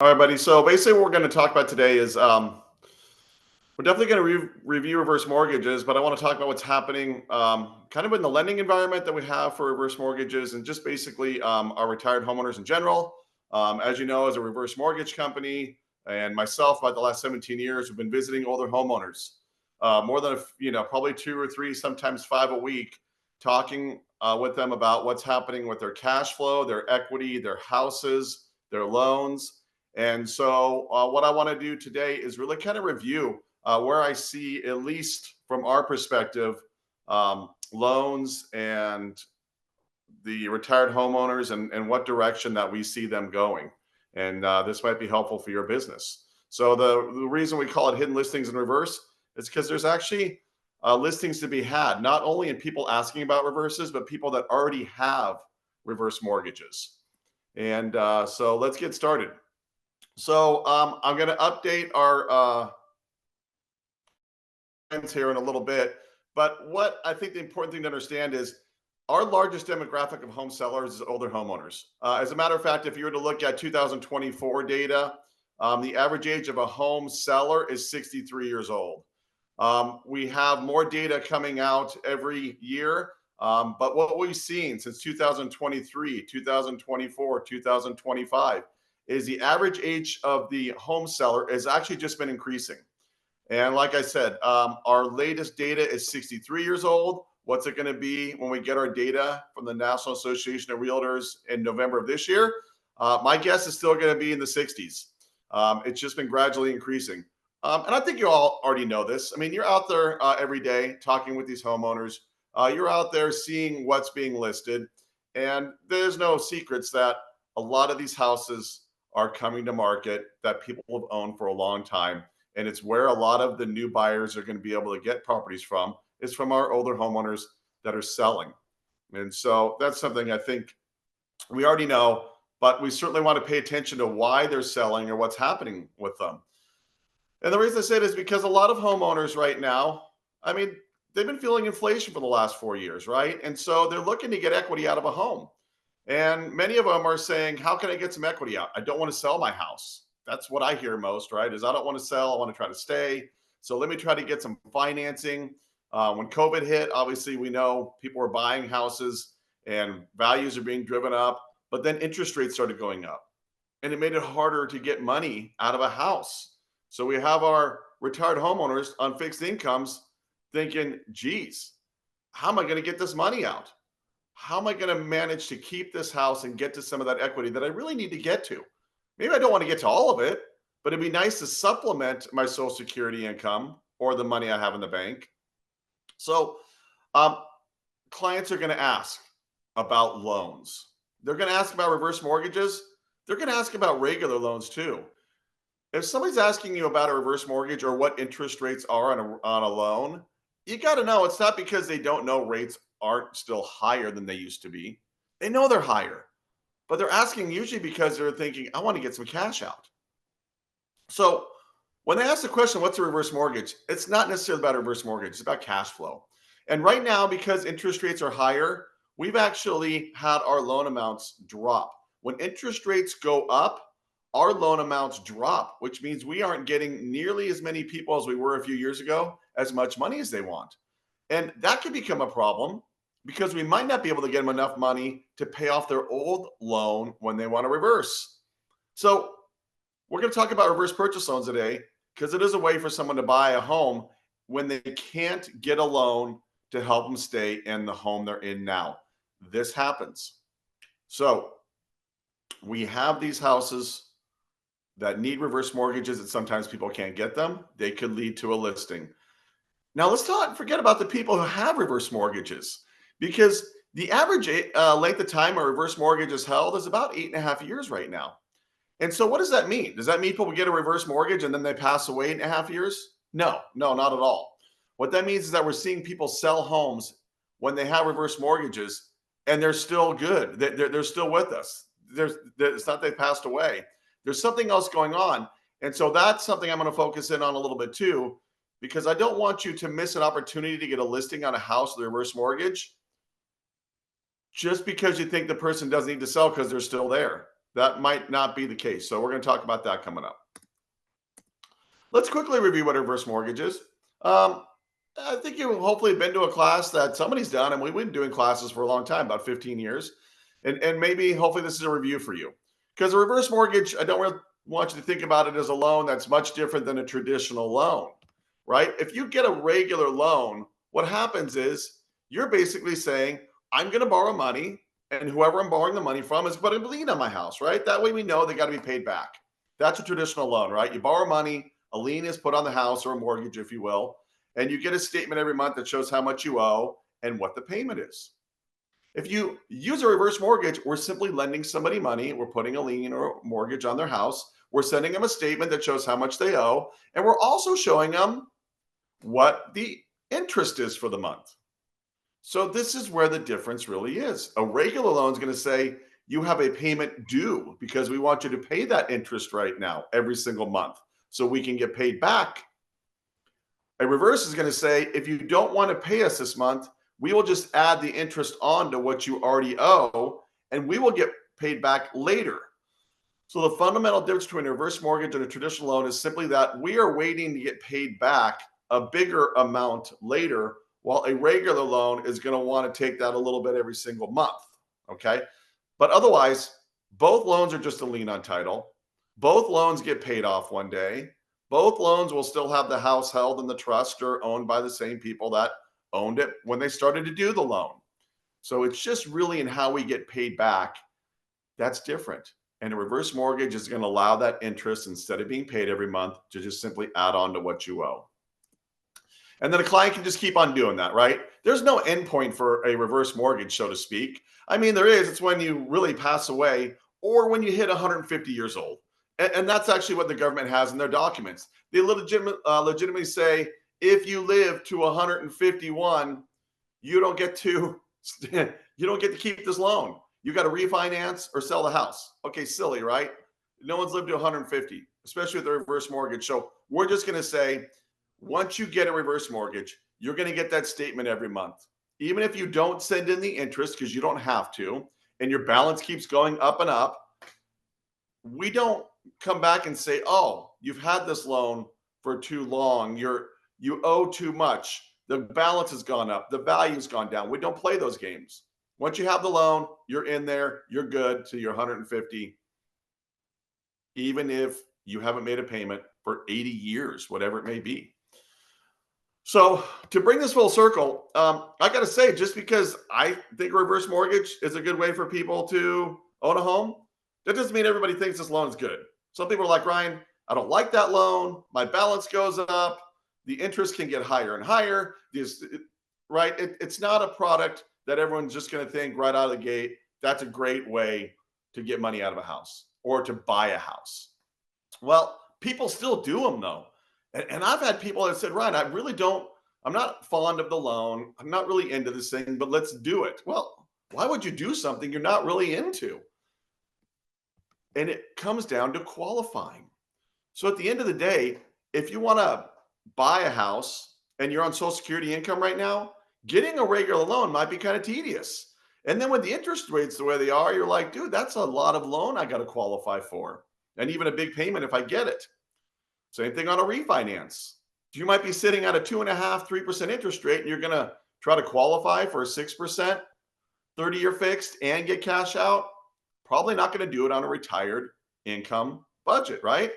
All right, buddy. So basically, what we're going to talk about today is we're definitely going to review reverse mortgages, but I want to talk about what's happening kind of in the lending environment that we have for reverse mortgages and just basically our retired homeowners in general. As you know, as a reverse mortgage company and myself, about the last 17 years, we've been visiting older homeowners more than, probably two or three, sometimes five a week, talking with them about what's happening with their cash flow, their equity, their houses, their loans. And so, what I want to do today is really kind of review where I see, at least from our perspective, loans and the retired homeowners and what direction that we see them going. And this might be helpful for your business. So, the reason we call it hidden listings in reverse is because there's actually listings to be had, not only in people asking about reverses, but people that already have reverse mortgages. And so, let's get started. So I'm going to update our here in a little bit. But what I think the important thing to understand is our largest demographic of home sellers is older homeowners. As a matter of fact, if you were to look at 2024 data, the average age of a home seller is 63 years old. We have more data coming out every year. But what we've seen since 2023, 2024, 2025 is the average age of the home seller has actually just been increasing. And like I said, our latest data is 63 years old. What's it going to be when we get our data from the National Association of Realtors in November of this year? My guess is still going to be in the 60s. It's just been gradually increasing. And I think you all already know this. I mean, you're out there every day talking with these homeowners. You're out there seeing what's being listed. And there's no secrets that a lot of these houses are coming to market that people have owned for a long time. And it's where a lot of the new buyers are going to be able to get properties from, is from our older homeowners that are selling. And so that's something I think we already know, but we certainly want to pay attention to why they're selling or what's happening with them. And the reason I say it is because a lot of homeowners right now, I mean, they've been feeling inflation for the last 4 years, right? And so they're looking to get equity out of a home. And many of them are saying, how can I get some equity out? I don't want to sell my house. That's what I hear most, right? Is I don't want to sell. I want to try to stay. So let me try to get some financing. When COVID hit, obviously we know people were buying houses and values are being driven up, but then interest rates started going up and it made it harder to get money out of a house. So we have our retired homeowners on fixed incomes thinking, geez, how am I going to get this money out? How am I going to manage to keep this house and get to some of that equity that I really need to get to? Maybe I don't want to get to all of it, but it'd be nice to supplement my Social Security income or the money I have in the bank. So um, clients are going to ask about loans. They're going to ask about reverse mortgages. They're going to ask about regular loans too. If somebody's asking you about a reverse mortgage or what interest rates are on a loan, you got to know it's not because they don't know rates aren't still higher than they used to be. They know they're higher, but they're asking usually because they're thinking, I want to get some cash out. So when they ask the question, what's a reverse mortgage? It's not necessarily about a reverse mortgage, it's about cash flow. And right now, because interest rates are higher, we've actually had our loan amounts drop. When interest rates go up, our loan amounts drop, which means we aren't getting nearly as many people as we were a few years ago as much money as they want. And that could become a problem because we might not be able to get them enough money to pay off their old loan when they want to reverse. So we're going to talk about reverse purchase loans today because it is a way for someone to buy a home when they can't get a loan to help them stay in the home they're in now. This happens. So we have these houses that need reverse mortgages and sometimes people can't get them. They could lead to a listing. Now let's forget about the people who have reverse mortgages, because the average length of time a reverse mortgage is held is about 8.5 years right now. And so what does that mean? Does that mean people get a reverse mortgage and then they pass away 8.5 years? No, not at all. What that means is that we're seeing people sell homes when they have reverse mortgages and they're still good. They're still with us. It's not they passed away. There's something else going on. And so that's something I'm going to focus in on a little bit too, because I don't want you to miss an opportunity to get a listing on a house with a reverse mortgage just because you think the person doesn't need to sell because they're still there. that might not be the case. So we're going to talk about that coming up. Let's quickly review what a reverse mortgage is. Um, I think you've hopefully been to a class that somebody's done, and we've been doing classes for a long time, about 15 years. And maybe hopefully this is a review for you. Because a reverse mortgage, I don't really want you to think about it as a loan that's much different than a traditional loan, right? If you get a regular loan, what happens is you're basically saying, I'm going to borrow money, and whoever I'm borrowing the money from is putting a lien on my house, right? That way we know they got to be paid back. That's a traditional loan, right? You borrow money, a lien is put on the house or a mortgage, if you will, and you get a statement every month that shows how much you owe and what the payment is. If you use a reverse mortgage, we're simply lending somebody money. We're putting a lien or a mortgage on their house. We're sending them a statement that shows how much they owe. And we're also showing them what the interest is for the month. So this is where the difference really is. A regular loan is going to say you have a payment due because we want you to pay that interest right now every single month so we can get paid back. A reverse is going to say if you don't want to pay us this month, we will just add the interest on to what you already owe and we will get paid back later. So the fundamental difference between a reverse mortgage and a traditional loan is simply that we are waiting to get paid back a bigger amount later, while a regular loan is going to want to take that a little bit every single month. Okay. But otherwise, both loans are just a lien on title. Both loans get paid off one day. Both loans will still have the house held in the trust or owned by the same people that owned it when they started to do the loan. So it's just really in how we get paid back. That's different. And a reverse mortgage is going to allow that interest, instead of being paid every month, to just simply add on to what you owe. And then a client can just keep on doing that, right? There's no endpoint for a reverse mortgage, so to speak. I mean, there is. It's when you really pass away or when you hit 150 years old. And that's actually what the government has in their documents. They legitimately say, if you live to 151, you don't get to keep this loan. You got to refinance or sell the house. Okay, silly, right? No one's lived to 150, especially with a reverse mortgage. So we're just going to say, once you get a reverse mortgage, you're going to get that statement every month. Even if you don't send in the interest, because you don't have to, and your balance keeps going up and up, we don't come back and say, oh, you've had this loan for too long. You owe too much. The balance has gone up. The value's gone down. We don't play those games. Once you have the loan, you're in there. You're good to your 150, even if you haven't made a payment for 80 years, whatever it may be. So to bring this full circle, I got to say, just because I think reverse mortgage is a good way for people to own a home, that doesn't mean everybody thinks this loan is good. Some people are like, Ryan, I don't like that loan. My balance goes up. The interest can get higher and higher. Right? It's not a product that everyone's just going to think right out of the gate, that's a great way to get money out of a house or to buy a house. Well, people still do them though. And I've had people that said, Ryan, I'm not fond of the loan. I'm not really into this thing, but let's do it. Well, why would you do something you're not really into? And it comes down to qualifying. So at the end of the day, if you want to buy a house and you're on Social Security income right now, getting a regular loan might be kind of tedious. And then with the interest rates the way they are, you're like, dude, that's a lot of loan I got to qualify for. And even a big payment if I get it. Same thing on a refinance. You might be sitting at a 2.5%, 3% interest rate, and you're going to try to qualify for a 6% 30-year fixed and get cash out. Probably not going to do it on a retired income budget, right?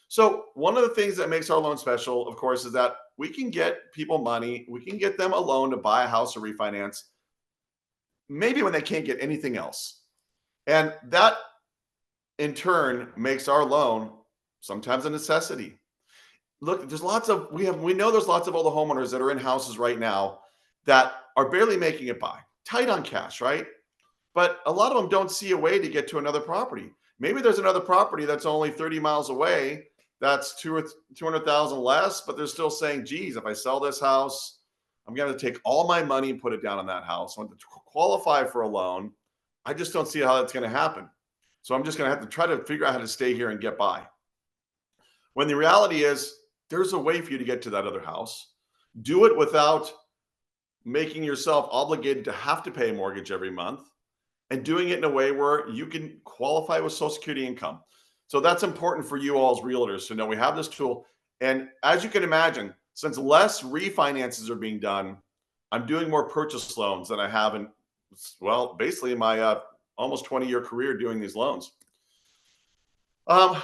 So one of the things that makes our loan special, of course, is that we can get people money. We can get them a loan to buy a house or refinance, maybe when they can't get anything else. And that, in turn, makes our loan sometimes a necessity. Look, we know there's lots of older homeowners that are in houses right now that are barely making it by, tight on cash, right? But a lot of them don't see a way to get to another property. Maybe there's another property that's only 30 miles away that's 200,000 less, but they're still saying, geez, if I sell this house, I'm going to take all my money and put it down on that house. I want to qualify for a loan. I just don't see how that's going to happen. So I'm just going to have to try to figure out how to stay here and get by. When the reality is, there's a way for you to get to that other house. Do it without making yourself obligated to have to pay a mortgage every month. and doing it in a way where you can qualify with Social Security income. So that's important for you all as realtors to know we have this tool. And as you can imagine, since less refinances are being done, I'm doing more purchase loans than I have in, well, basically in my almost 20-year career doing these loans.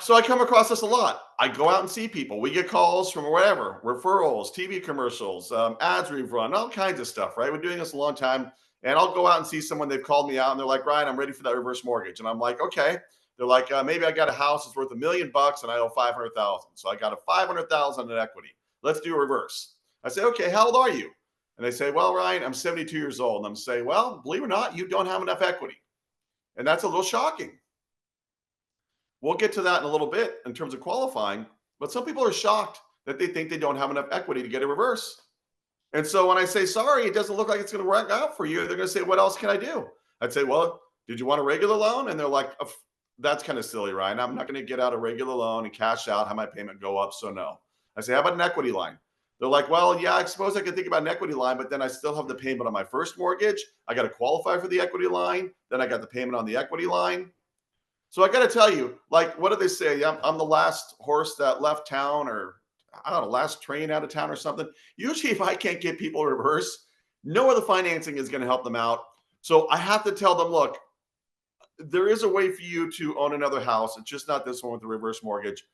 So I come across this a lot. I go out and see people. We get calls from whatever, referrals, TV commercials, ads we've run, all kinds of stuff, right? We're doing this a long time. And I'll go out and see someone, they've called me out and they're like, Ryan, I'm ready for that reverse mortgage. And I'm like, okay. They're like, maybe I got a house that's worth $1 million and I owe 500,000. So I got a 500,000 in equity. Let's do a reverse. I say, okay, how old are you? And they say, well, Ryan, I'm 72 years old. And I'm saying, well, believe it or not, you don't have enough equity. And that's a little shocking. We'll get to that in a little bit in terms of qualifying, but some people are shocked that they think they don't have enough equity to get a reverse. And so when I say, sorry, it doesn't look like it's going to work out for you, they're going to say, what else can I do? I'd say, well, did you want a regular loan? And they're like, that's kind of silly, Ryan. I'm not going to get out a regular loan and cash out, have my payment go up. So no. I say, how about an equity line? They're like, well, yeah, I suppose I could think about an equity line, but then I still have the payment on my first mortgage. I got to qualify for the equity line. Then I got the payment on the equity line. So I got to tell you, like, what do they say? I'm the last horse that left town, or I don't know, last train out of town or something. Usually, if I can't get people reverse, no other financing is going to help them out. So I have to tell them, look, there is a way for you to own another house. It's just not this one with the reverse mortgage.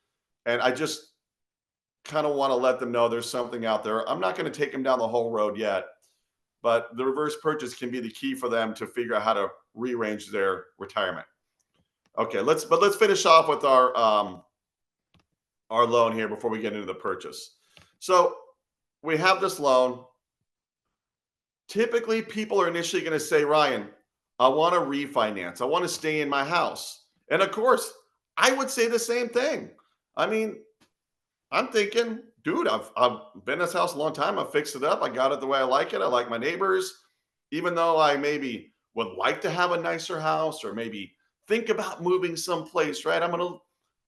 And I just kind of want to let them know there's something out there. I'm not going to take them down the whole road yet, but the reverse purchase can be the key for them to figure out how to rearrange their retirement. Okay, let's finish off with our loan here before we get into the purchase. So we have this loan. Typically, people are initially going to say, Ryan, I want to refinance. I want to stay in my house. And of course, I would say the same thing. I mean, I'm thinking, dude, I've been in this house a long time. I fixed it up. I got it the way I like it. I like my neighbors. Even though I maybe would like to have a nicer house, or maybe think about moving someplace, right? I'm going to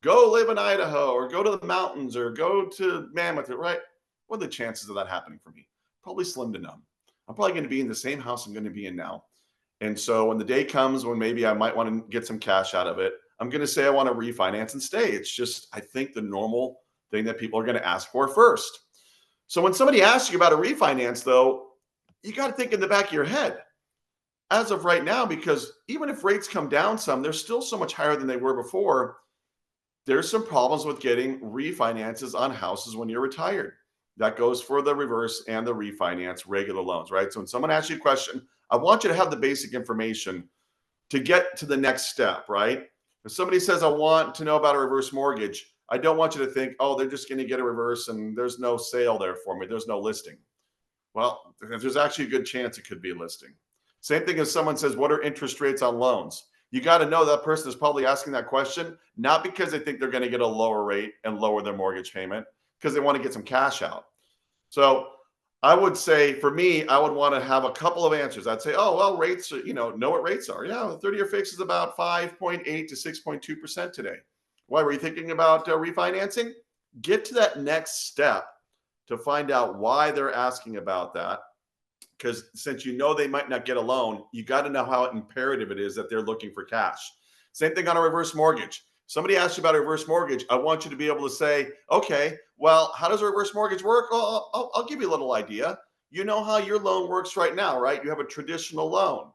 go live in Idaho, or go to the mountains, or go to Mammoth, right? What are the chances of that happening for me? Probably slim to none. I'm probably going to be in the same house I'm going to be in now. And so when the day comes when maybe I might want to get some cash out of it, I'm going to say I want to refinance and stay. It's just, I think, the normal thing that people are going to ask for first. So when somebody asks you about a refinance, though, you got to think in the back of your head, as of right now, because even if rates come down some, they're still so much higher than they were before. There's some problems with getting refinances on houses when you're retired. That goes for the reverse and the refinance regular loans, right? So when someone asks you a question, I want you to have the basic information to get to the next step, right? If somebody says, I want to know about a reverse mortgage, I don't want you to think, oh, they're just going to get a reverse and there's no sale there for me. There's no listing. Well, there's actually a good chance it could be a listing. Same thing as someone says, what are interest rates on loans? You got to know that person is probably asking that question, not because they think they're going to get a lower rate and lower their mortgage payment, because they want to get some cash out. So I would say, for me, I would want to have a couple of answers. I'd say, oh, well, rates, are, know what rates are. Yeah, the 30-year fix is about 5.8 to 6.2% today. Why were you thinking about refinancing? Get to that next step to find out why they're asking about that. Because since they might not get a loan, you got to know how imperative it is that they're looking for cash. Same thing on a reverse mortgage. Somebody asks you about a reverse mortgage. I want you to be able to say, okay, well, how does a reverse mortgage work? Well, I'll give you a little idea. You know how your loan works right now, right? You have a traditional loan.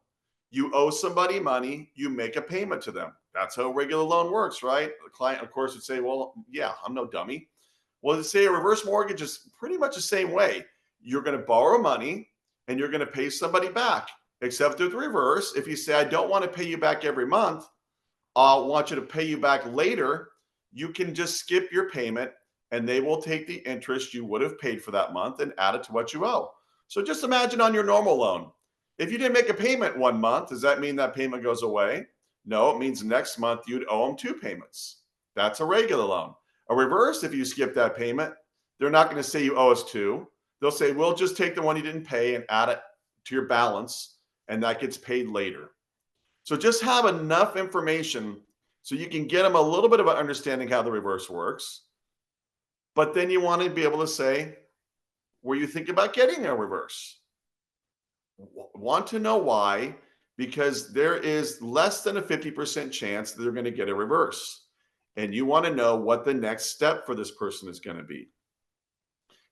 You owe somebody money, you make a payment to them. That's how a regular loan works, right? The client, of course, would say, well, yeah, I'm no dummy. Well, to say a reverse mortgage is pretty much the same way. You're going to borrow money and you're going to pay somebody back, except with the reverse. If you say, I don't want to pay you back every month, I want you to pay you back later, you can just skip your payment and they will take the interest you would have paid for that month and add it to what you owe. So just imagine on your normal loan. If you didn't make a payment one month, does that mean that payment goes away? No, it means next month you'd owe them 2 payments. That's a regular loan. A reverse, if you skip that payment, they're not going to say you owe us 2. They'll say, we'll just take the one you didn't pay and add it to your balance, and that gets paid later. So just have enough information so you can get them a little bit of an understanding how the reverse works. But then you want to be able to say, were you thinking about getting a reverse? Want to know why? because there is less than a 50% chance that they're going to get a reverse. And you want to know what the next step for this person is going to be.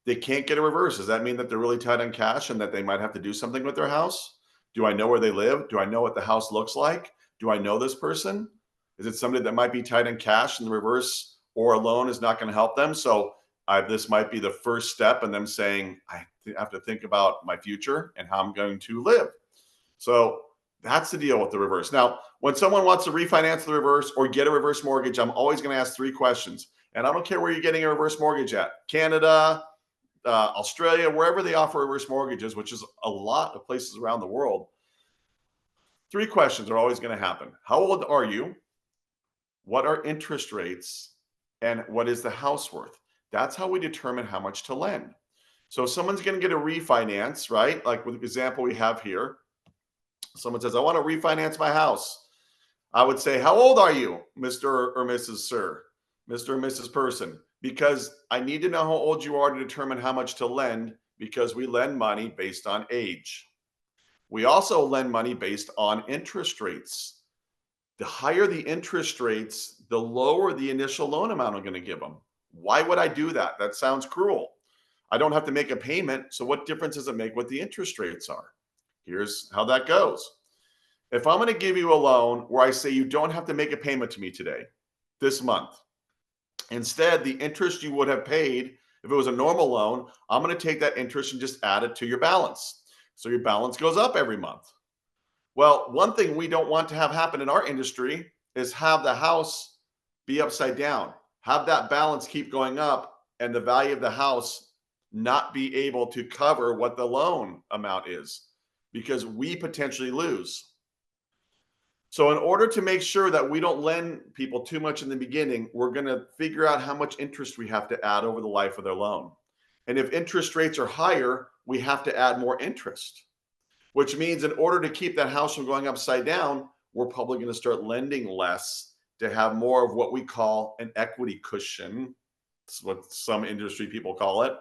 They can't get a reverse. Does that mean that they're really tight on cash and that they might have to do something with their house? Do I know where they live? Do I know what the house looks like? Do I know this person? Is it somebody that might be tight on cash and the reverse or a loan is not going to help them? So this might be the first step in them saying, I have to think about my future and how I'm going to live. So that's the deal with the reverse. Now, when someone wants to refinance the reverse or get a reverse mortgage, I'm always going to ask 3 questions. And I don't care where you're getting a reverse mortgage at, Canada, Australia, wherever they offer reverse mortgages, which is a lot of places around the world. 3 questions are always going to happen. How old are you? What are interest rates? And what is the house worth? That's how we determine how much to lend. So if someone's going to get a refinance, right? Like with the example we have here, someone says, I want to refinance my house. I would say, how old are you, Mr. or Mrs. Sir, Mr. or Mrs. Person? Because I need to know how old you are to determine how much to lend, because we lend money based on age. We also lend money based on interest rates. The higher the interest rates, the lower the initial loan amount I'm going to give them. Why would I do that? That sounds cruel. I don't have to make a payment. So what difference does it make what the interest rates are? Here's how that goes. If I'm going to give you a loan where I say you don't have to make a payment to me today, this month, instead, the interest you would have paid if it was a normal loan, I'm going to take that interest and just add it to your balance. So your balance goes up every month. Well, one thing we don't want to have happen in our industry is have the house be upside down, have that balance keep going up, and the value of the house not be able to cover what the loan amount is, because we potentially lose. So in order to make sure that we don't lend people too much in the beginning, we're going to figure out how much interest we have to add over the life of their loan. And if interest rates are higher, we have to add more interest, which means in order to keep that house from going upside down, we're probably going to start lending less to have more of what we call an equity cushion. That's what some industry people call it.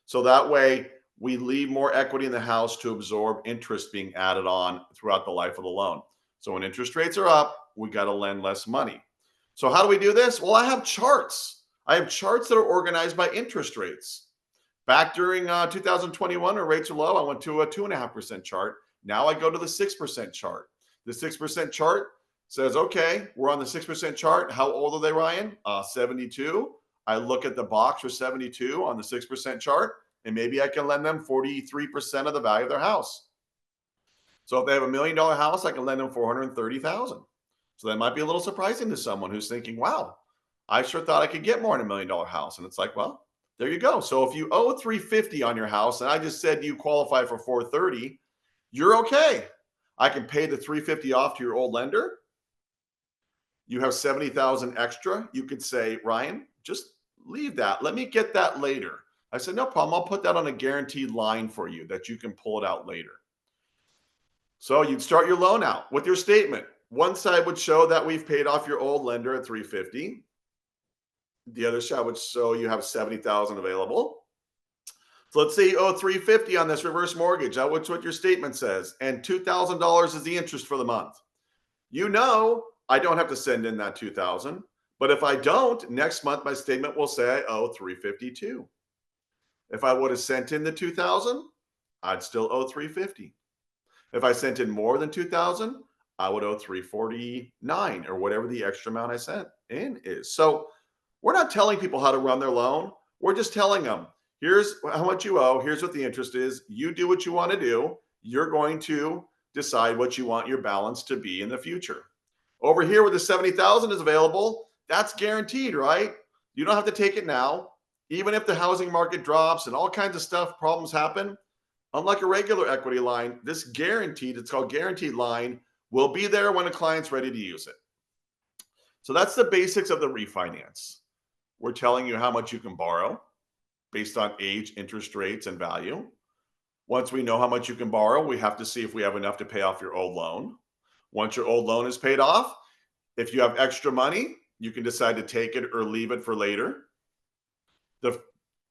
So that way we leave more equity in the house to absorb interest being added on throughout the life of the loan. So when interest rates are up, we got to lend less money. So how do we do this? Well, I have charts. I have charts that are organized by interest rates. Back during 2021, when rates are low, I went to a 2.5% chart. Now I go to the 6% chart. The 6% chart says, okay, we're on the 6% chart. How old are they, Ryan? 72. I look at the box for 72 on the 6% chart, and maybe I can lend them 43% of the value of their house. So if they have $1 million house, I can lend them $430,000. So that might be a little surprising to someone who's thinking, wow, I sure thought I could get more in $1 million house. And it's like, well, there you go. So if you owe $350 on your house and I just said you qualify for $430, you're okay. I can pay the $350 off to your old lender. You have $70,000 extra. You could say, Ryan, just leave that. Let me get that later. I said, no problem. I'll put that on a guaranteed line for you that you can pull it out later. So you'd start your loan out with your statement. One side would show that we've paid off your old lender at $350. The other side would show you have $70,000 available. So let's say you owe $350 on this reverse mortgage. That's what your statement says. And $2,000 is the interest for the month. You know, I don't have to send in that $2,000. But if I don't, next month my statement will say I owe $352. If I would have sent in the $2,000, I'd still owe $350. If I sent in more than $2,000, I would owe $349 or whatever the extra amount I sent in is. So we're not telling people how to run their loan. We're just telling them, here's how much you owe. Here's what the interest is. You do what you want to do. You're going to decide what you want your balance to be in the future. Over here where the $70,000 is available, that's guaranteed, right? You don't have to take it now. Even if the housing market drops and all kinds of stuff, problems happen. Unlike a regular equity line, this guaranteed, it's called guaranteed line, will be there when a client's ready to use it. So that's the basics of the refinance. We're telling you how much you can borrow based on age, interest rates, and value. Once we know how much you can borrow, we have to see if we have enough to pay off your old loan. Once your old loan is paid off, if you have extra money, you can decide to take it or leave it for later. The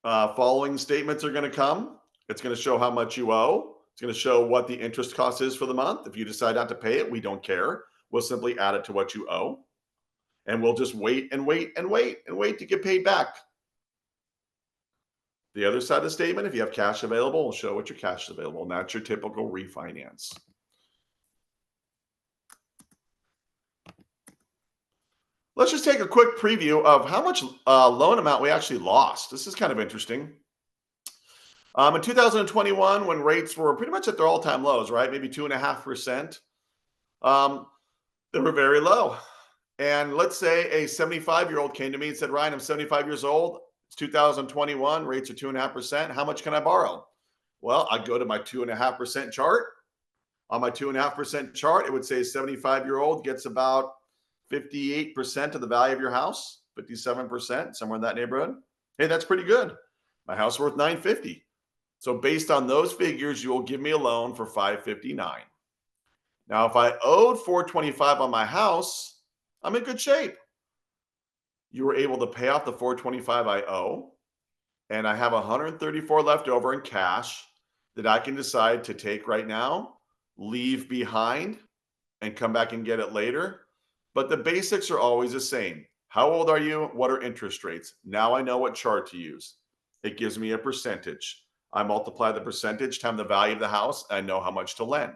following statements are going to come. It's going to show how much you owe. It's going to show what the interest cost is for the month. If you decide not to pay it, we don't care. We'll simply add it to what you owe. And we'll just wait and wait and wait and wait to get paid back. The other side of the statement, if you have cash available, will show what your cash is available. And that's your typical refinance. Let's just take a quick preview of how much loan amount we actually lost. This is kind of interesting. In 2021, when rates were pretty much at their all-time lows, right? Maybe 2.5%, they were very low. And let's say a 75-year-old came to me and said, Ryan, I'm 75 years old. It's 2021, rates are 2.5%. How much can I borrow? Well, I go to my 2.5% chart. On my 2.5% chart, it would say 75-year-old gets about 58% of the value of your house, 57%, somewhere in that neighborhood. Hey, that's pretty good. My house is worth $950. So based on those figures, you will give me a loan for $559. Now, if I owed $425 on my house, I'm in good shape. You were able to pay off the $425 I owe, and I have $134 left over in cash that I can decide to take right now, leave behind, and come back and get it later. But the basics are always the same. How old are you? What are interest rates? Now I know what chart to use. It gives me a percentage. I multiply the percentage times the value of the house. I know how much to lend.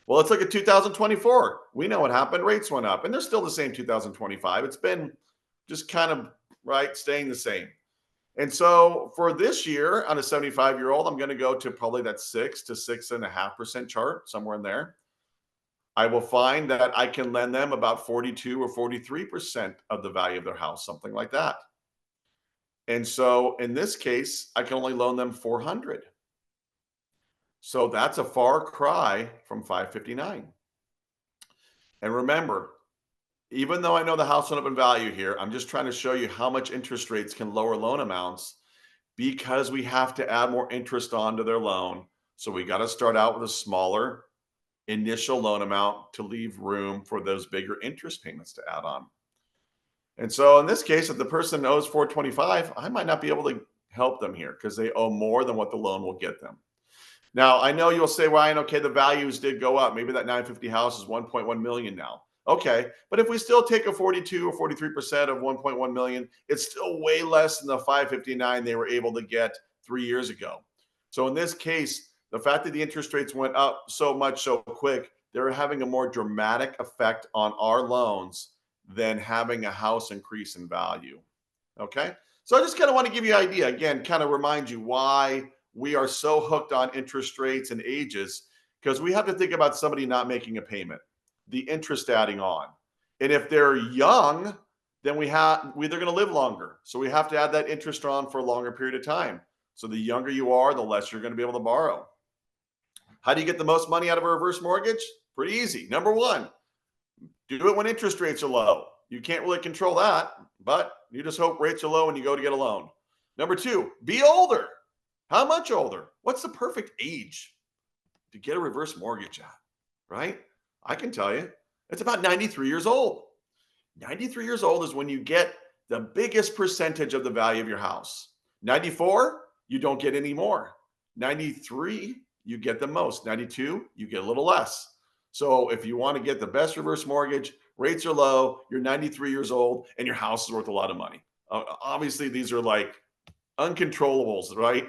Well, let's look at 2024. We know what happened. Rates went up, and they're still the same 2025. It's been just kind of, right, staying the same. And so for this year, on a 75-year-old, I'm going to go to probably that 6 to 6.5% chart, somewhere in there. I will find that I can lend them about 42 or 43% of the value of their house, something like that. And so in this case, I can only loan them $400. So that's a far cry from $559. And remember, even though I know the house went up in value here, I'm just trying to show you how much interest rates can lower loan amounts because we have to add more interest onto their loan. So we got to start out with a smaller initial loan amount to leave room for those bigger interest payments to add on. And so in this case, if the person owes $425, I might not be able to help them here because they owe more than what the loan will get them. Now, I know you'll say, Ryan, okay, the values did go up. Maybe that 950 house is 1.1 million now. Okay, but if we still take a 42 or 43% of 1.1 million, it's still way less than the 559 they were able to get 3 years ago. So in this case, the fact that the interest rates went up so much so quick, they're having a more dramatic effect on our loans than having a house increase in value. Okay, so I just kind of want to give you an idea, again, kind of remind you why we are so hooked on interest rates and ages, because we have to think about somebody not making a payment, the interest adding on. And if they're young, then they're going to live longer. So we have to add that interest on for a longer period of time. So the younger you are, the less you're going to be able to borrow. How do you get the most money out of a reverse mortgage? Pretty easy. Number one, do it when interest rates are low. You can't really control that, but you just hope rates are low when you go to get a loan. Number two, be older. How much older? What's the perfect age to get a reverse mortgage at, right? I can tell you, it's about 93 years old. 93 years old is when you get the biggest percentage of the value of your house. 94, you don't get any more. 93, you get the most. 92, you get a little less. So if you want to get the best reverse mortgage, rates are low, you're 93 years old, and your house is worth a lot of money. Obviously, these are like uncontrollables, right?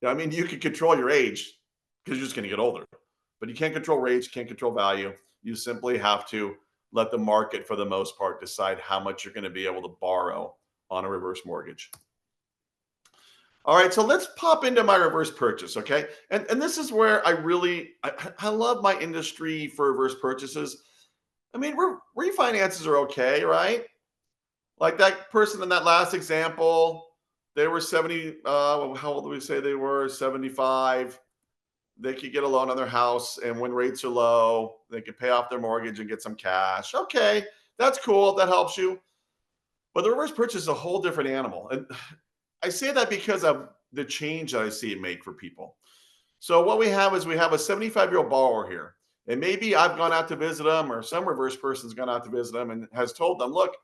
I mean, you can control your age because you're just going to get older, but you can't control age, can't control value. You simply have to let the market, for the most part, decide how much you're going to be able to borrow on a reverse mortgage. All right, so let's pop into my reverse purchase, okay? And this is where I love my industry for reverse purchases. I mean, refinances are okay, right? Like that person in that last example, they were 70, how old do we say they were? 75. They could get a loan on their house, and when rates are low, they could pay off their mortgage and get some cash. Okay, that's cool. That helps you. But the reverse purchase is a whole different animal. And I say that because of the change that I see it make for people. So what we have is we have a 75-year-old borrower here. And maybe I've gone out to visit them, or some reverse person's gone out to visit them and has told them, look,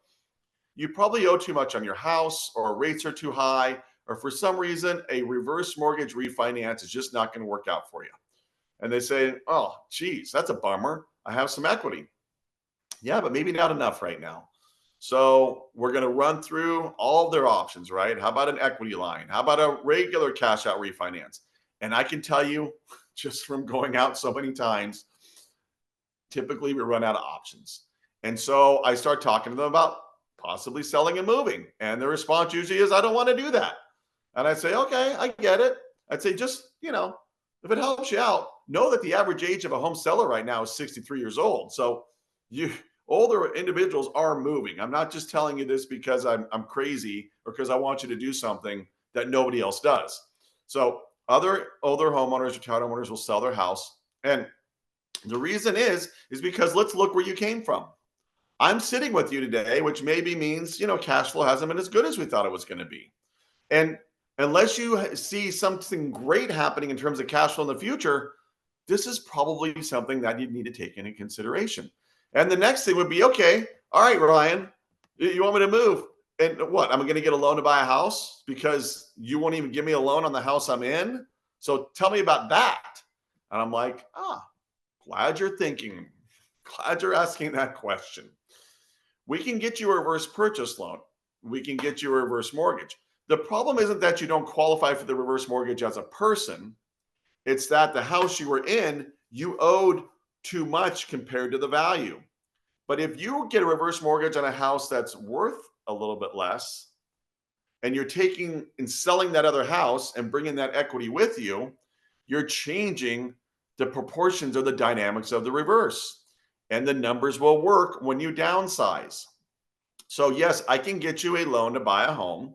you probably owe too much on your house, or rates are too high. or for some reason, a reverse mortgage refinance is just not going to work out for you. And they say, oh, geez, that's a bummer. I have some equity. Yeah, but maybe not enough right now. So we're going to run through all of their options, right? How about an equity line? How about a regular cash out refinance? And I can tell you just from going out so many times, typically we run out of options. And so I start talking to them about possibly selling and moving. And the response usually is, I don't want to do that. And I say, okay, I get it. I'd say, just, if it helps you out, know that the average age of a home seller right now is 63 years old. So older individuals are moving. I'm not just telling you this because I'm crazy or because I want you to do something that nobody else does. So other older homeowners, retired homeowners will sell their house. And the reason is because let's look where you came from. I'm sitting with you today, which maybe means, cash flow hasn't been as good as we thought it was going to be. And unless you see something great happening in terms of cash flow in the future, this is probably something that you need to take into consideration. And the next thing would be, okay, all right, Ryan, you want me to move? And what? I'm going to get a loan to buy a house because you won't even give me a loan on the house I'm in? So tell me about that. And I'm like, glad you're thinking. Glad you're asking that question. We can get you a reverse purchase loan. We can get you a reverse mortgage. The problem isn't that you don't qualify for the reverse mortgage as a person. It's that the house you were in, you owed too much compared to the value. But if you get a reverse mortgage on a house that's worth a little bit less, and you're taking and selling that other house and bringing that equity with you, you're changing the proportions or the dynamics of the reverse. And the numbers will work when you downsize. So yes, I can get you a loan to buy a home.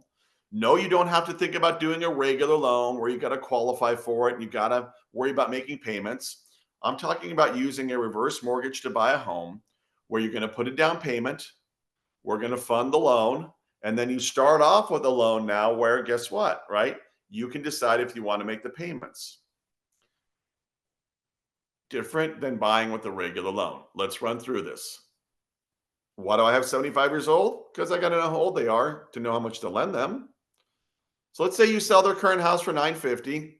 No, you don't have to think about doing a regular loan where you got to qualify for it and you got to worry about making payments. I'm talking about using a reverse mortgage to buy a home where you're going to put a down payment. We're going to fund the loan. And then you start off with a loan now where, guess what, right? You can decide if you want to make the payments. Different than buying with a regular loan. Let's run through this. Why do I have 75 years old? Because I got to know how old they are to know how much to lend them. So let's say you sell their current house for $950.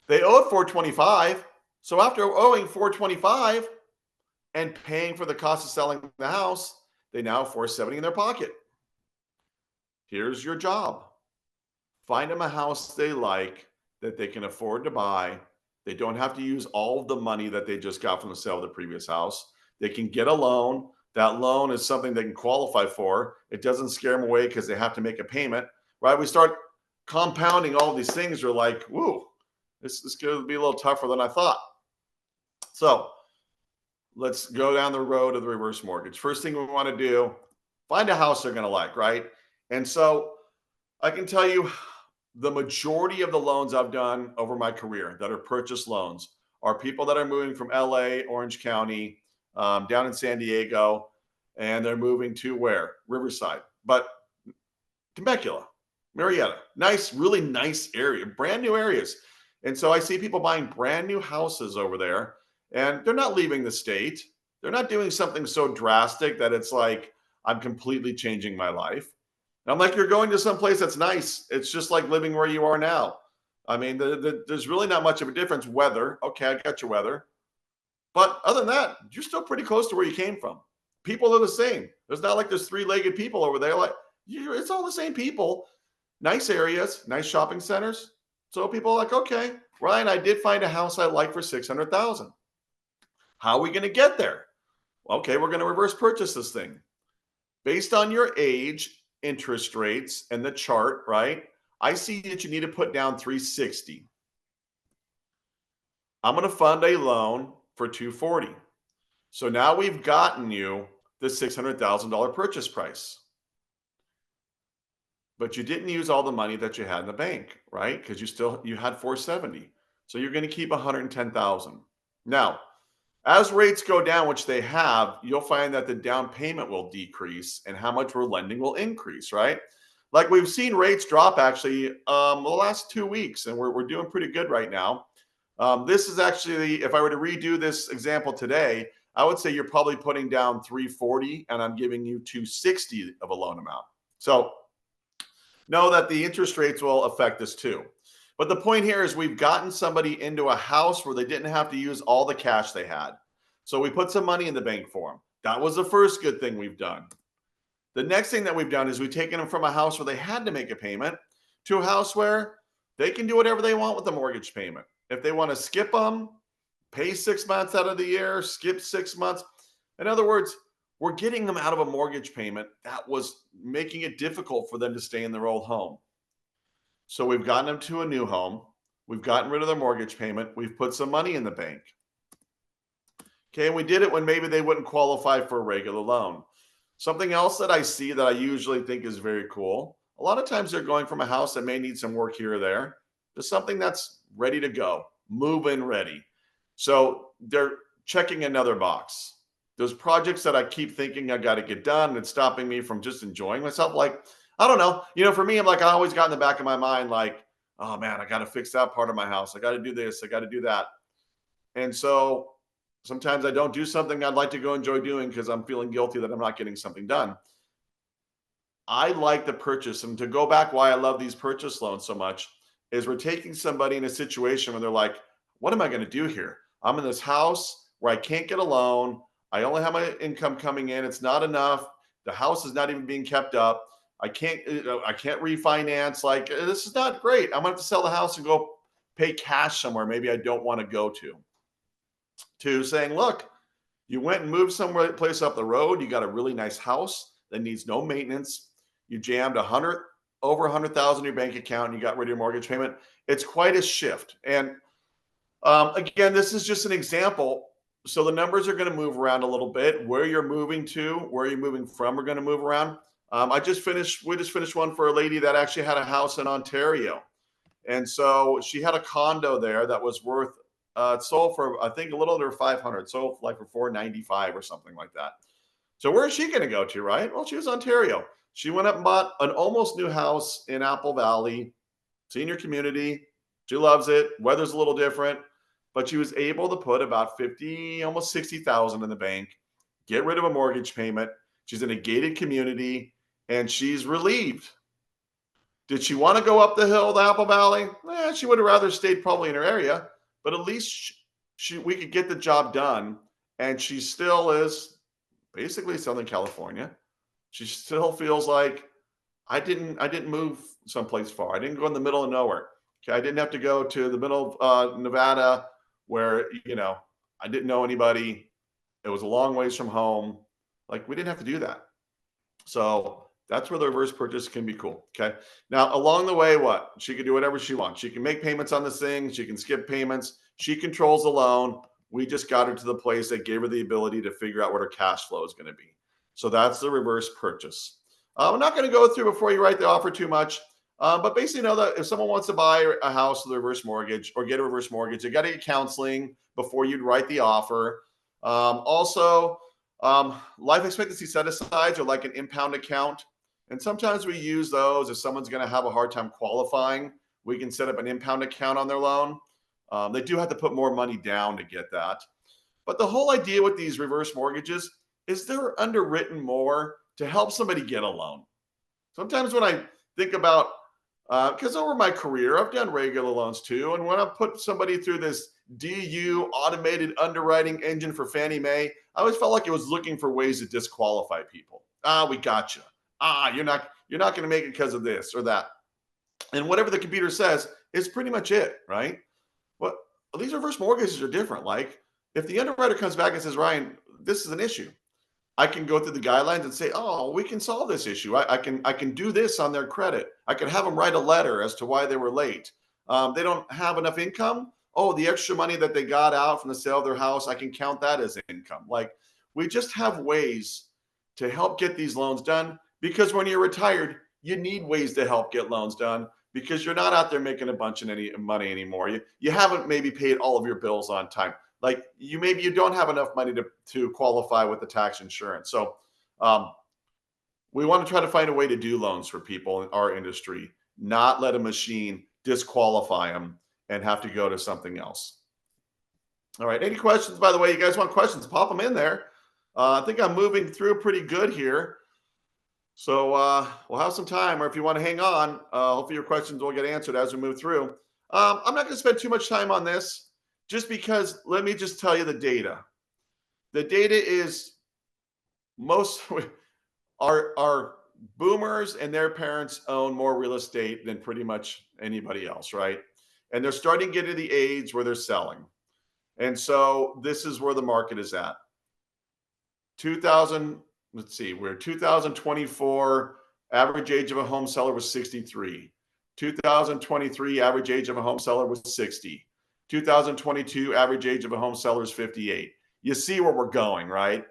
They owed $425. So after owing $425 and paying for the cost of selling the house, they now have $470 in their pocket. Here's your job. Find them a house they like that they can afford to buy. They don't have to use all of the money that they just got from the sale of the previous house. They can get a loan. That loan is something they can qualify for. It doesn't scare them away because they have to make a payment, right? We start compounding all these things. You're like, whoa, this is going to be a little tougher than I thought. So let's go down the road of the reverse mortgage. First thing we want to do, find a house they're going to like, right? And so I can tell you the majority of the loans I've done over my career that are purchase loans are people that are moving from LA, Orange County, down in San Diego, and they're moving to where? Riverside, but Temecula, Marietta, nice, really nice area, brand new areas. And so I see people buying brand new houses over there, and they're not leaving the state. They're not doing something so drastic that it's like, I'm completely changing my life. And I'm like, you're going to some place that's nice. It's just like living where you are now. I mean, there's really not much of a difference. Weather, okay, I got your weather. But other than that, you're still pretty close to where you came from. People are the same. There's not like there's three-legged people over there. Like, it's all the same people. Nice areas, nice shopping centers. So people are like, okay, Ryan, I did find a house I like for $600,000. How are we going to get there? Okay, we're going to reverse purchase this thing. Based on your age, interest rates, and the chart, right? I see that you need to put down $360. I'm going to fund a loan for $240. So now we've gotten you the $600,000 purchase price. But you didn't use all the money that you had in the bank, right? Because you had $470. So you're going to keep $110,000. Now, as rates go down, which they have, you'll find that the down payment will decrease and how much we're lending will increase, right? Like we've seen rates drop actually the last 2 weeks, and we're doing pretty good right now. This is actually, if I were to redo this example today, I would say you're probably putting down $340 and I'm giving you $260 of a loan amount. So know that the interest rates will affect this too. But the point here is we've gotten somebody into a house where they didn't have to use all the cash they had. So we put some money in the bank for them. That was the first good thing we've done. The next thing that we've done is we've taken them from a house where they had to make a payment to a house where they can do whatever they want with the mortgage payment. If they want to skip them, pay 6 months out of the year, skip 6 months. In other words, we're getting them out of a mortgage payment that was making it difficult for them to stay in their old home. So we've gotten them to a new home. We've gotten rid of their mortgage payment. We've put some money in the bank. Okay, and we did it when maybe they wouldn't qualify for a regular loan. Something else that I see that I usually think is very cool. A lot of times they're going from a house that may need some work here or there to something that's ready to go, move-in ready. So they're checking another box. Those projects that I keep thinking I got to get done and it's stopping me from just enjoying myself. Like, I don't know. For me, I'm like, I always got in the back of my mind, like, oh man, I got to fix that part of my house. I got to do this. I got to do that. And so sometimes I don't do something I'd like to go enjoy doing because I'm feeling guilty that I'm not getting something done. I like the purchase. And to go back, why I love these purchase loans so much is we're taking somebody in a situation where they're like, what am I going to do here? I'm in this house where I can't get a loan. I only have my income coming in. It's not enough. The house is not even being kept up. I can't refinance. Like, this is not great. I'm going to have to sell the house and go pay cash somewhere maybe I don't want to go to saying, look, you went and moved somewhere place up the road. You got a really nice house that needs no maintenance. You jammed over 100,000 in your bank account and you got rid of your mortgage payment. It's quite a shift. And again, this is just an example. So the numbers are going to move around a little bit. Where you're moving to, where you're moving from are going to move around. We just finished one for a lady that actually had a house in Ontario. And so she had a condo there that was worth, it sold for, I think, a little under 500, sold like for 495 or something like that. So where is she going to go to, right? Well, she was Ontario. She went up and bought an almost new house in Apple Valley, senior community. She loves it. Weather's a little different, but she was able to put about 50, almost 60,000 in the bank, get rid of a mortgage payment. She's in a gated community and she's relieved. Did she want to go up the hill to Apple Valley? She would have rather stayed probably in her area, but at least we could get the job done. And she still is basically Southern California. She still feels like I didn't move someplace far. I didn't go in the middle of nowhere. Okay, I didn't have to go to the middle of Nevada where I didn't know anybody. It was a long ways from home. Like, we didn't have to do that. So that's where the reverse purchase can be cool. Okay. Now, along the way, what? She can do whatever she wants. She can make payments on this thing. She can skip payments. She controls the loan. We just got her to the place that gave her the ability to figure out what her cash flow is going to be. So that's the reverse purchase. I'm not going to go through before you write the offer too much. But basically know that if someone wants to buy a house with a reverse mortgage or get a reverse mortgage, you got to get counseling before you'd write the offer. Also, life expectancy set-asides are like an impound account. And sometimes we use those if someone's going to have a hard time qualifying. We can set up an impound account on their loan. They do have to put more money down to get that. But the whole idea with these reverse mortgages is they're underwritten more to help somebody get a loan. Sometimes when I think about, because over my career, I've done regular loans too. And when I put somebody through this DU automated underwriting engine for Fannie Mae, I always felt like it was looking for ways to disqualify people. We got you. You're not going to make it because of this or that. And whatever the computer says is pretty much it, right? Well, these reverse mortgages are different. Like, if the underwriter comes back and says, Ryan, this is an issue, I can go through the guidelines and say, oh, we can solve this issue. I can do this on their credit. I can have them write a letter as to why they were late. They don't have enough income. Oh, the extra money that they got out from the sale of their house, I can count that as income. Like, we just have ways to help get these loans done, because when you're retired, you need ways to help get loans done because you're not out there making a bunch of any money anymore. You haven't maybe paid all of your bills on time. Like, you don't have enough money to qualify with the tax insurance. So we want to try to find a way to do loans for people in our industry, not let a machine disqualify them and have to go to something else. All right. Any questions, by the way? You guys want questions? Pop them in there. I think I'm moving through pretty good here. So we'll have some time, or if you want to hang on, hopefully your questions will get answered as we move through. I'm not going to spend too much time on this, just because let me just tell you the data. The data is most our boomers and their parents own more real estate than pretty much anybody else, right? And they're starting to get to the age where they're selling. And so this is where the market is at. 2000, let's see, we're 2024, average age of a home seller was 63. 2023, average age of a home seller was 60. 2022, average age of a home seller is 58. You see where we're going, right?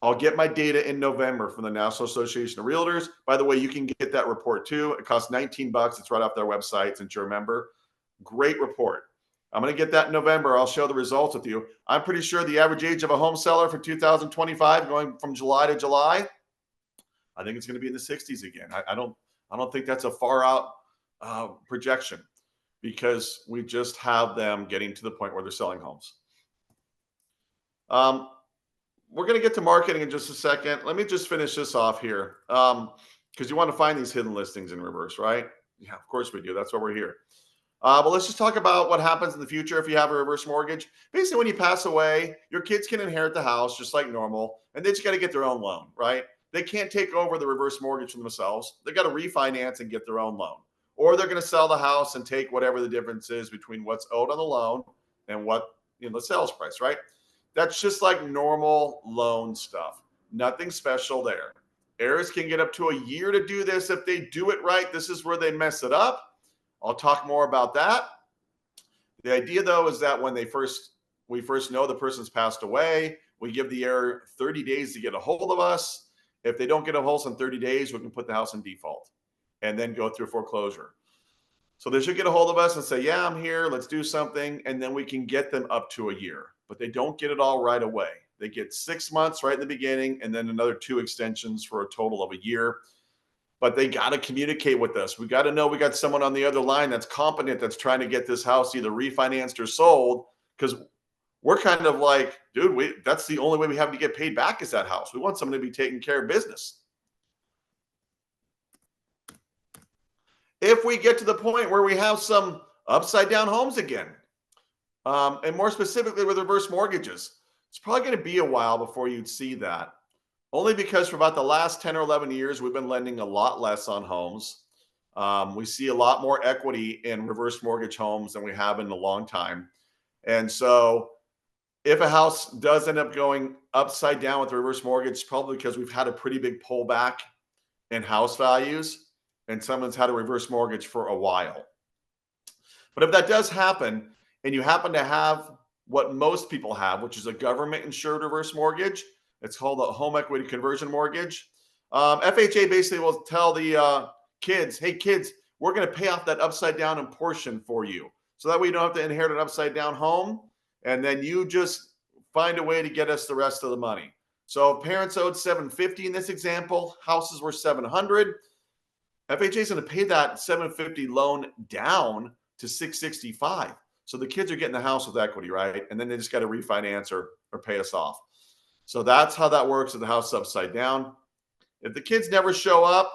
I'll get my data in November from the National Association of Realtors. By the way, you can get that report too. It costs 19 bucks. It's right off their website since you're a member. Great report. I'm going to get that in November. I'll share the results with you. I'm pretty sure the average age of a home seller for 2025, going from July to July, I think it's going to be in the 60s again. I don't think that's a far out projection, because we just have them getting to the point where they're selling homes. We're going to get to marketing in just a second. Let me just finish this off here, because you want to find these hidden listings in reverse, right? Yeah, of course we do. That's why we're here. But let's just talk about what happens in the future if you have a reverse mortgage. Basically, when you pass away, your kids can inherit the house just like normal, and they just got to get their own loan, right? They can't take over the reverse mortgage for themselves. They got to refinance and get their own loan, or they're going to sell the house and take whatever the difference is between what's owed on the loan and what the sales price, right? That's just like normal loan stuff. Nothing special there. Heirs can get up to a year to do this if they do it right. This is where they mess it up. I'll talk more about that. The idea, though, is that when we first know the person's passed away, we give the heir 30 days to get a hold of us. If they don't get a hold of us in 30 days, we can put the house in default and then go through foreclosure. So they should get a hold of us and say, yeah, I'm here. Let's do something. And then we can get them up to a year. But they don't get it all right away. They get 6 months right in the beginning, and then another 2 extensions for a total of a year. But they got to communicate with us. We got to know we got someone on the other line that's competent, that's trying to get this house either refinanced or sold, because we're kind of like, dude, that's the only way we have to get paid back is that house. We want someone to be taking care of business. If we get to the point where we have some upside down homes again, and more specifically with reverse mortgages, it's probably going to be a while before you'd see that. Only because for about the last 10 or 11 years, we've been lending a lot less on homes. We see a lot more equity in reverse mortgage homes than we have in a long time. And so if a house does end up going upside down with reverse mortgage, it's probably because we've had a pretty big pullback in house values and someone's had a reverse mortgage for a while. But if that does happen and you happen to have what most people have, which is a government insured reverse mortgage, it's called a home equity conversion mortgage. FHA basically will tell the kids, hey, kids, we're going to pay off that upside down portion for you. So that way you don't have to inherit an upside down home. And then you just find a way to get us the rest of the money. So parents owed $750 in this example, houses were $700. FHA is going to pay that $750 loan down to $665. So the kids are getting the house with equity, right? And then they just got to refinance or pay us off. So that's how that works if the house is upside down. If the kids never show up,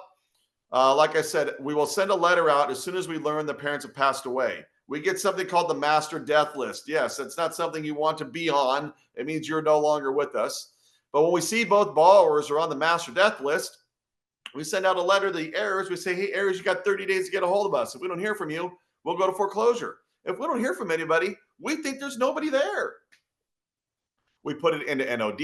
like I said, we will send a letter out as soon as we learn the parents have passed away. We get something called the master death list. Yes, it's not something you want to be on. It means you're no longer with us. But when we see both borrowers are on the master death list, we send out a letter to the heirs. We say, hey, heirs, you got 30 days to get a hold of us. If we don't hear from you, we'll go to foreclosure. If we don't hear from anybody, we think there's nobody there. We put it into NOD.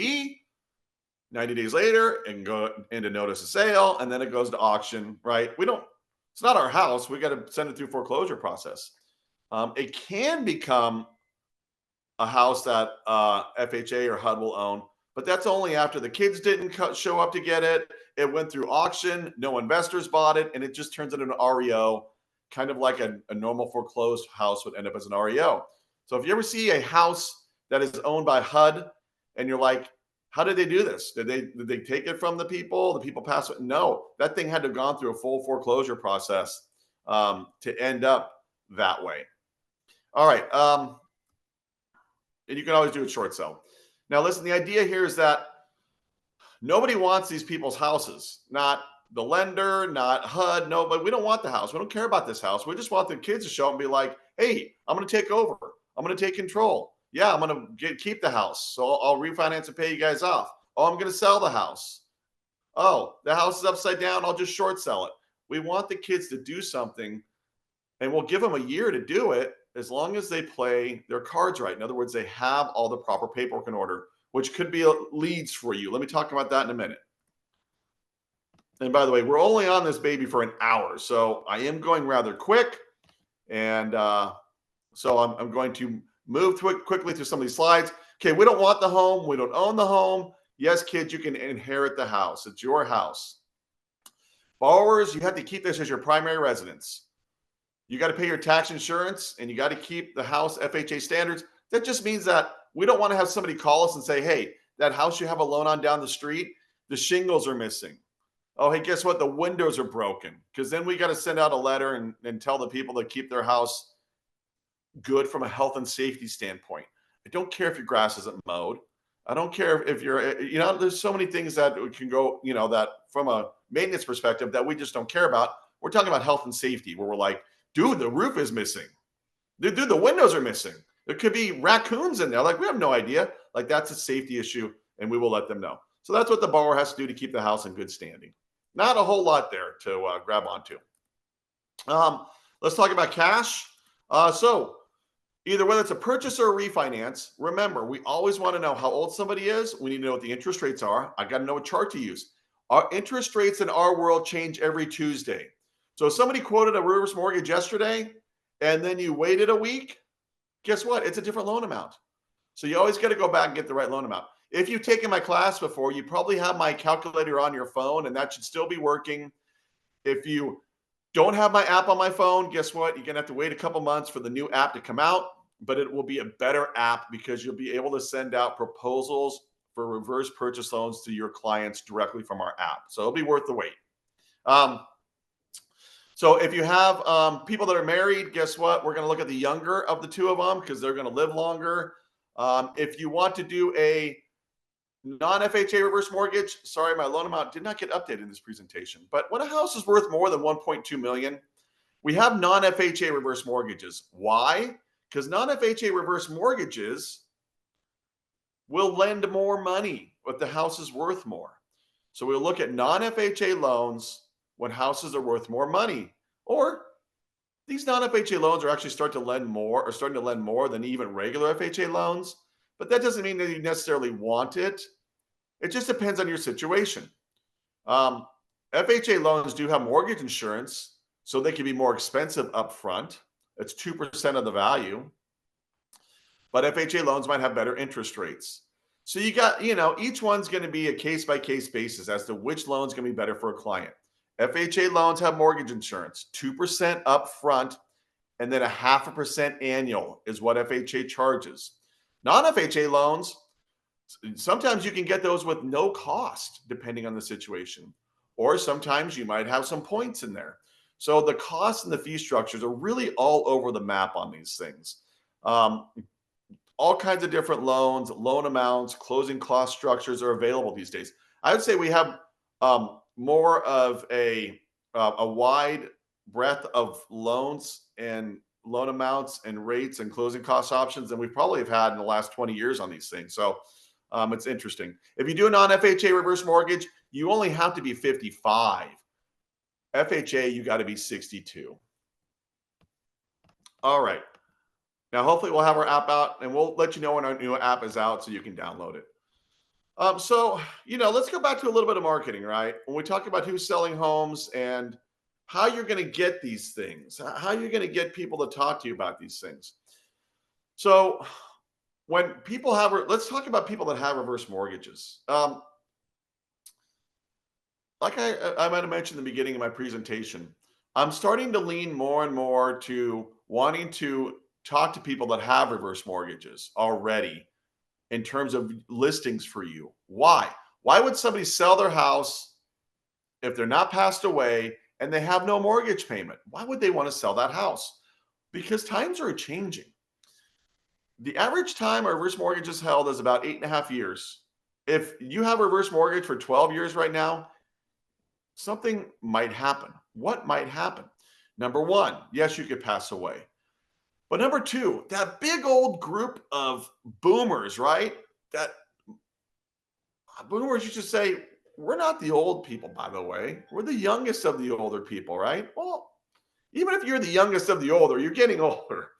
90 days later, and go into notice of sale, and then it goes to auction, right? It's not our house. We got to send it through foreclosure process. It can become a house that FHA or HUD will own, but that's only after the kids didn't show up to get it. It went through auction. No investors bought it, and it just turns into an REO, kind of like a normal foreclosed house would end up as an REO. So if you ever see a house that is owned by HUD and you're like, how did they do this? Did they take it from the people? The people pass it? No, that thing had to have gone through a full foreclosure process to end up that way. All right. And you can always do a short sale. Now, listen, the idea here is that nobody wants these people's houses. Not the lender, not HUD. No, but we don't want the house. We don't care about this house. We just want the kids to show up and be like, hey, I'm going to take over. I'm going to take control. Yeah, I'm going to keep the house. So I'll refinance and pay you guys off. Oh, I'm going to sell the house. Oh, the house is upside down. I'll just short sell it. We want the kids to do something, and we'll give them a year to do it as long as they play their cards right. In other words, they have all the proper paperwork in order, which could be leads for you. Let me talk about that in a minute. And by the way, we're only on this baby for an hour, so I am going rather quick. And so I'm going to move quickly through some of these slides. Okay, we don't want the home. We don't own the home. Yes, kids, you can inherit the house. It's your house. Borrowers, you have to keep this as your primary residence. You got to pay your tax insurance, and you got to keep the house FHA standards. That just means that we don't want to have somebody call us and say, hey, that house you have a loan on down the street, the shingles are missing. Oh, hey, guess what? The windows are broken. Because then we got to send out a letter and tell the people to keep their house good from a health and safety standpoint. I don't care if your grass isn't mowed. I don't care if you're, there's so many things that can go, that from a maintenance perspective that we just don't care about. We're talking about health and safety where we're like, dude, the roof is missing. Dude, the windows are missing. There could be raccoons in there. Like, we have no idea. Like, that's a safety issue, and we will let them know. So that's what the borrower has to do to keep the house in good standing. Not a whole lot there to grab onto. Let's talk about cash. So either whether it's a purchase or a refinance, remember, we always want to know how old somebody is. We need to know what the interest rates are. I got to know what chart to use. Our interest rates in our world change every Tuesday. So if somebody quoted a reverse mortgage yesterday and then you waited a week, guess what? It's a different loan amount. So you always got to go back and get the right loan amount. If you've taken my class before, you probably have my calculator on your phone, and that should still be working. If you don't have my app on my phone, guess what? You're going to have to wait a couple months for the new app to come out, but it will be a better app because you'll be able to send out proposals for reverse purchase loans to your clients directly from our app. So it'll be worth the wait. So if you have people that are married, guess what? We're going to look at the younger of the two of them because they're going to live longer. If you want to do a non-FHA reverse mortgage, sorry, my loan amount did not get updated in this presentation. But when a house is worth more than 1.2 million, we have non-FHA reverse mortgages. Why? Because non-FHA reverse mortgages will lend more money if the house is worth more. So we'll look at non-FHA loans when houses are worth more money, or these non-FHA loans are actually starting to lend more than even regular FHA loans. But that doesn't mean that you necessarily want it. It just depends on your situation. FHA loans do have mortgage insurance, so they can be more expensive upfront. It's 2% of the value. But FHA loans might have better interest rates. So you got, each one's going to be a case-by-case basis as to which loan's going to be better for a client. FHA loans have mortgage insurance, 2% upfront, and then 0.5% annual is what FHA charges. Non-FHA loans, sometimes you can get those with no cost, depending on the situation. Or sometimes you might have some points in there. So the costs and the fee structures are really all over the map on these things. All kinds of different loans, loan amounts, closing cost structures are available these days. I would say we have more of a wide breadth of loans and loan amounts and rates and closing cost options than we probably have had in the last 20 years on these things. So it's interesting. If you do a non-FHA reverse mortgage, you only have to be 55. FHA, you got to be 62. All right. Now, hopefully we'll have our app out, and we'll let you know when our new app is out so you can download it. So, let's go back to a little bit of marketing, right? When we talk about who's selling homes and how you're going to get these things, how you're going to get people to talk to you about these things. So when people let's talk about people that have reverse mortgages. Like I might have mentioned in the beginning of my presentation, I'm starting to lean more and more to wanting to talk to people that have reverse mortgages already in terms of listings for you. Why? Why would somebody sell their house if they're not passed away and they have no mortgage payment? Why would they want to sell that house? Because times are changing. The average time a reverse mortgage is held is about 8.5 years. If you have a reverse mortgage for 12 years right now, something might happen. What might happen? Number one, yes, you could pass away. But number two, that big old group of boomers, right? That boomers used to say, we're not the old people, by the way. We're the youngest of the older people, right? Well, even if you're the youngest of the older, you're getting older.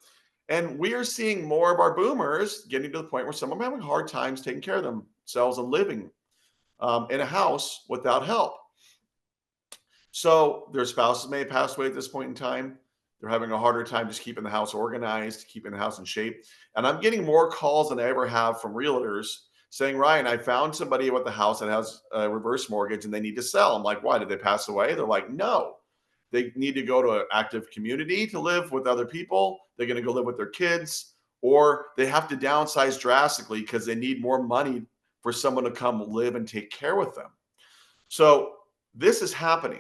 And we are seeing more of our boomers getting to the point where some of them are having hard times taking care of themselves and living in a house without help. So their spouses may have passed away at this point in time. They're having a harder time just keeping the house organized, keeping the house in shape. And I'm getting more calls than I ever have from realtors saying, Ryan, I found somebody with the house that has a reverse mortgage and they need to sell. I'm like, why? Did they pass away? They're like, no. They need to go to an active community to live with other people. They're going to go live with their kids, or they have to downsize drastically because they need more money for someone to come live and take care with them. So this is happening.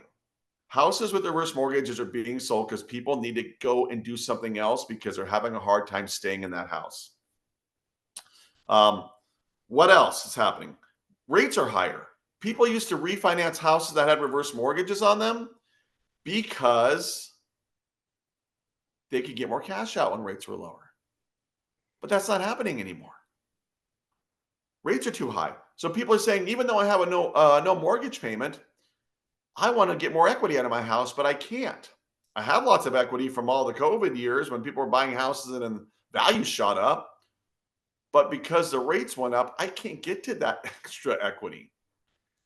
Houses with reverse mortgages are being sold because people need to go and do something else because they're having a hard time staying in that house. What else is happening? Rates are higher. People used to refinance houses that had reverse mortgages on them because they could get more cash out when rates were lower. But that's not happening anymore. Rates are too high. So people are saying, even though I have a no mortgage payment, I want to get more equity out of my house, but I can't. I have lots of equity from all the COVID years when people were buying houses and then value shot up. But because the rates went up, I can't get to that extra equity.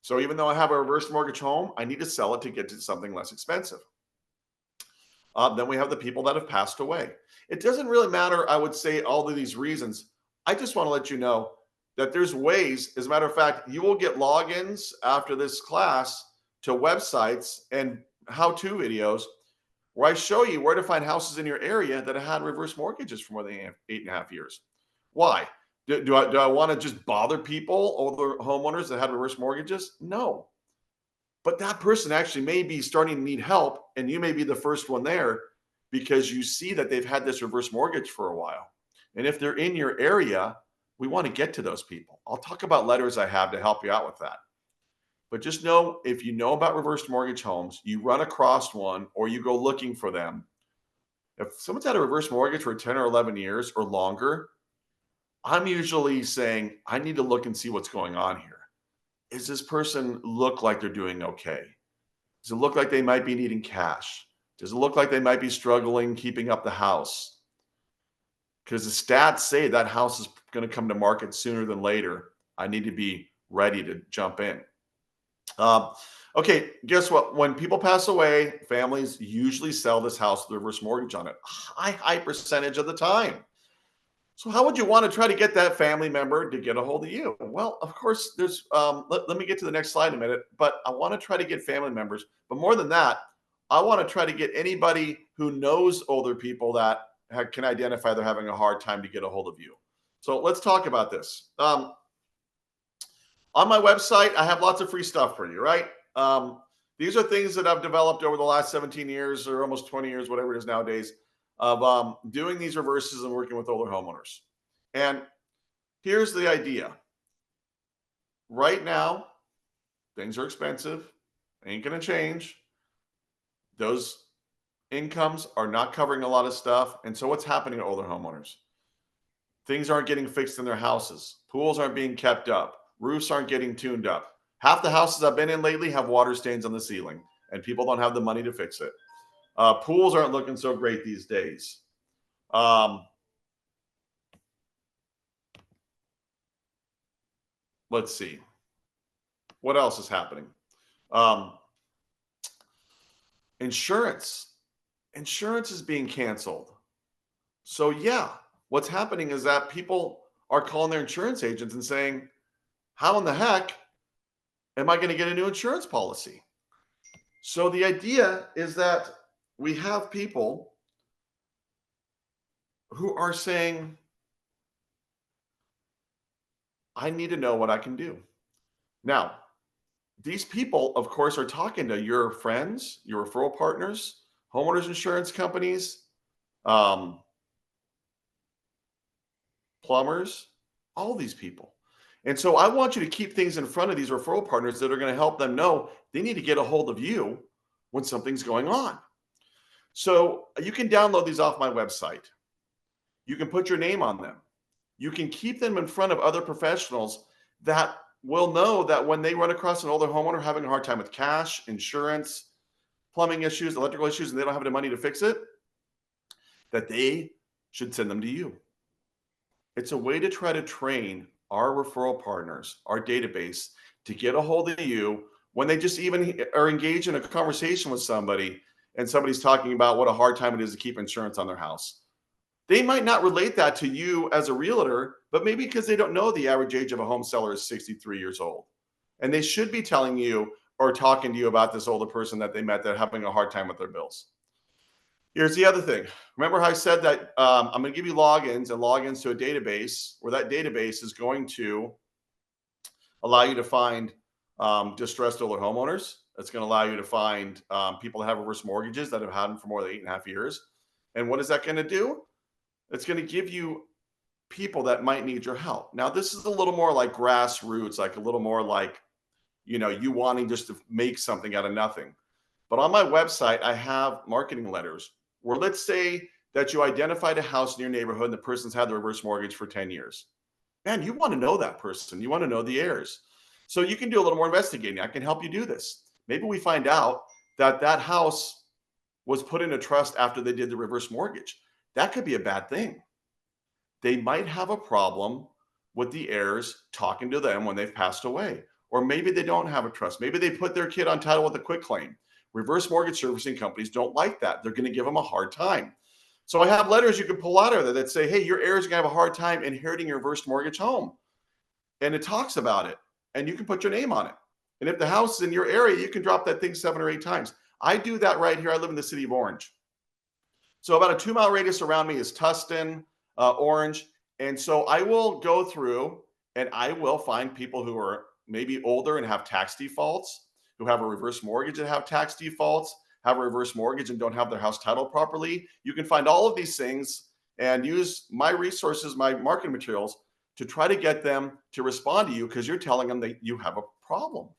So even though I have a reverse mortgage home, I need to sell it to get to something less expensive. Then we have the people that have passed away. It doesn't really matter, I would say, all of these reasons. I just want to let you know that there's ways. As a matter of fact, you will get logins after this class to websites and how-to videos where I show you where to find houses in your area that have had reverse mortgages for more than 8.5 years. Why? Do I want to just bother people, older homeowners that had reverse mortgages? No. But that person actually may be starting to need help, and you may be the first one there because you see that they've had this reverse mortgage for a while. And if they're in your area, we want to get to those people. I'll talk about letters I have to help you out with that. But just know, if you know about reverse mortgage homes, you run across one or you go looking for them. If someone's had a reverse mortgage for 10 or 11 years or longer, I'm usually saying, I need to look and see what's going on here. Does this person look like they're doing okay? Does it look like they might be needing cash? Does it look like they might be struggling keeping up the house? Because the stats say that house is going to come to market sooner than later. I need to be ready to jump in. Okay, guess what? When people pass away, families usually sell this house with a reverse mortgage on it. High percentage of the time. So how would you want to try to get that family member to get a hold of you? Well, of course, there's let me get to the next slide in a minute, but I want to try to get family members. But more than that, I want to try to get anybody who knows older people that can identify they're having a hard time to get a hold of you. So let's talk about this. On my website, I have lots of free stuff for you, right? These are things that I've developed over the last 17 years or almost 20 years, whatever it is nowadays, of doing these reverses and working with older homeowners. And here's the idea. Right now, things are expensive. Ain't going to change. Those incomes are not covering a lot of stuff. And so what's happening to older homeowners? Things aren't getting fixed in their houses. Pools aren't being kept up. Roofs aren't getting tuned up. Half the houses I've been in lately have water stains on the ceiling, and people don't have the money to fix it. Pools aren't looking so great these days. Let's see. What else is happening? Insurance. Insurance is being canceled. So yeah, what's happening is that people are calling their insurance agents and saying, how in the heck am I going to get a new insurance policy? So the idea is that we have people who are saying, I need to know what I can do. Now, these people, of course, are talking to your friends, your referral partners, homeowners insurance companies, plumbers, all these people. And so I want you to keep things in front of these referral partners that are going to help them know they need to get a hold of you when something's going on. So you can download these off my website. You can put your name on them. You can keep them in front of other professionals that will know that when they run across an older homeowner having a hard time with cash, insurance, plumbing issues, electrical issues, and they don't have the money to fix it, that they should send them to you. It's a way to try to train our referral partners, our database, to get a hold of you when they just even are engaged in a conversation with somebody and somebody's talking about what a hard time it is to keep insurance on their house. They might not relate that to you as a realtor, but maybe because they don't know the average age of a home seller is 63 years old. And they should be telling you or talking to you about this older person that they met that having a hard time with their bills. Here's the other thing. Remember how I said that I'm going to give you logins to a database where that database is going to allow you to find distressed older homeowners. It's going to allow you to find people that have reverse mortgages that have had them for more than 8.5 years. And what is that going to do? It's going to give you people that might need your help. Now, this is a little more like grassroots, like a little more like, you wanting just to make something out of nothing. But on my website, I have marketing letters where, let's say that you identified a house in your neighborhood and the person's had the reverse mortgage for 10 years. Man, you want to know that person. You want to know the heirs. So you can do a little more investigating. I can help you do this. Maybe we find out that that house was put in a trust after they did the reverse mortgage. That could be a bad thing. They might have a problem with the heirs talking to them when they've passed away. Or maybe they don't have a trust. Maybe they put their kid on title with a quitclaim. Reverse mortgage servicing companies don't like that. They're going to give them a hard time. So I have letters you can pull out of there that say, hey, your heirs are going to have a hard time inheriting your reverse mortgage home. And it talks about it. And you can put your name on it. And if the house is in your area, you can drop that thing 7 or 8 times. I do that right here. I live in the city of Orange. So about a 2-mile radius around me is Tustin, Orange. And so I will go through and I will find people who are maybe older and have tax defaults, who have a reverse mortgage and have tax defaults, have a reverse mortgage and don't have their house titled properly. You can find all of these things and use my resources, my marketing materials to try to get them to respond to you because you're telling them that you have a problem,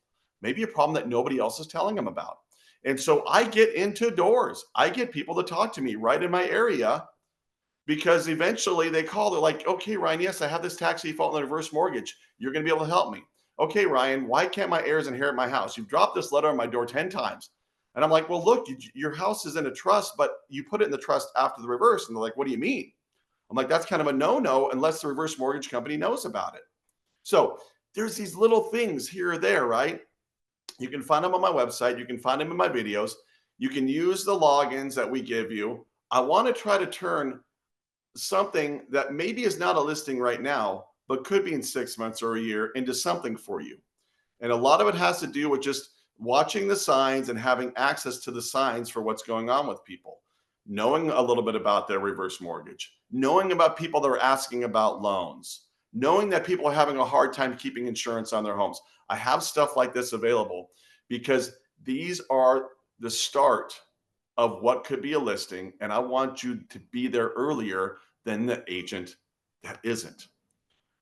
maybe a problem that nobody else is telling them about. And so I get into doors. I get people to talk to me right in my area because eventually they call. They're like, okay, Ryan, yes, I have this tax default and a reverse mortgage. You're going to be able to help me. Okay, Ryan, why can't my heirs inherit my house? You've dropped this letter on my door 10 times. And I'm like, well, look, your house is in a trust, but you put it in the trust after the reverse. And they're like, what do you mean? I'm like, that's kind of a no-no unless the reverse mortgage company knows about it. So there's these little things here or there, right? You can find them on my website. You can find them in my videos. You can use the logins that we give you. I want to try to turn something that maybe is not a listing right now, but could be in 6 months or a year into something for you. And a lot of it has to do with just watching the signs and having access to the signs for what's going on with people, knowing a little bit about their reverse mortgage, knowing about people that are asking about loans, knowing that people are having a hard time keeping insurance on their homes. I have stuff like this available because these are the start of what could be a listing. And I want you to be there earlier than the agent that isn't.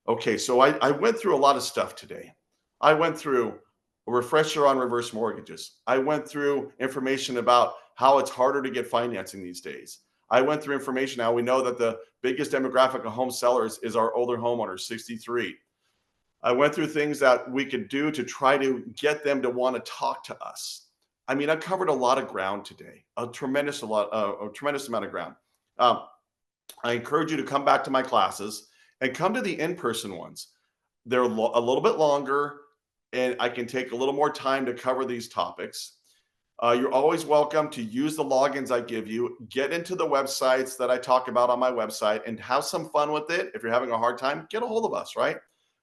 Okay, so I went through a lot of stuff today. I went through a refresher on reverse mortgages. I went through information about how it's harder to get financing these days. I went through information how we know that the biggest demographic of home sellers is our older homeowners, 63. I went through things that we could do to try to get them to want to talk to us. I mean, I covered a lot of ground today, a tremendous amount of ground. I encourage you to come back to my classes and come to the in-person ones. They're a little bit longer, and I can take a little more time to cover these topics. You're always welcome to use the logins I give you, get into the websites that I talk about on my website and have some fun with it. If you're having a hard time, get a hold of us, right?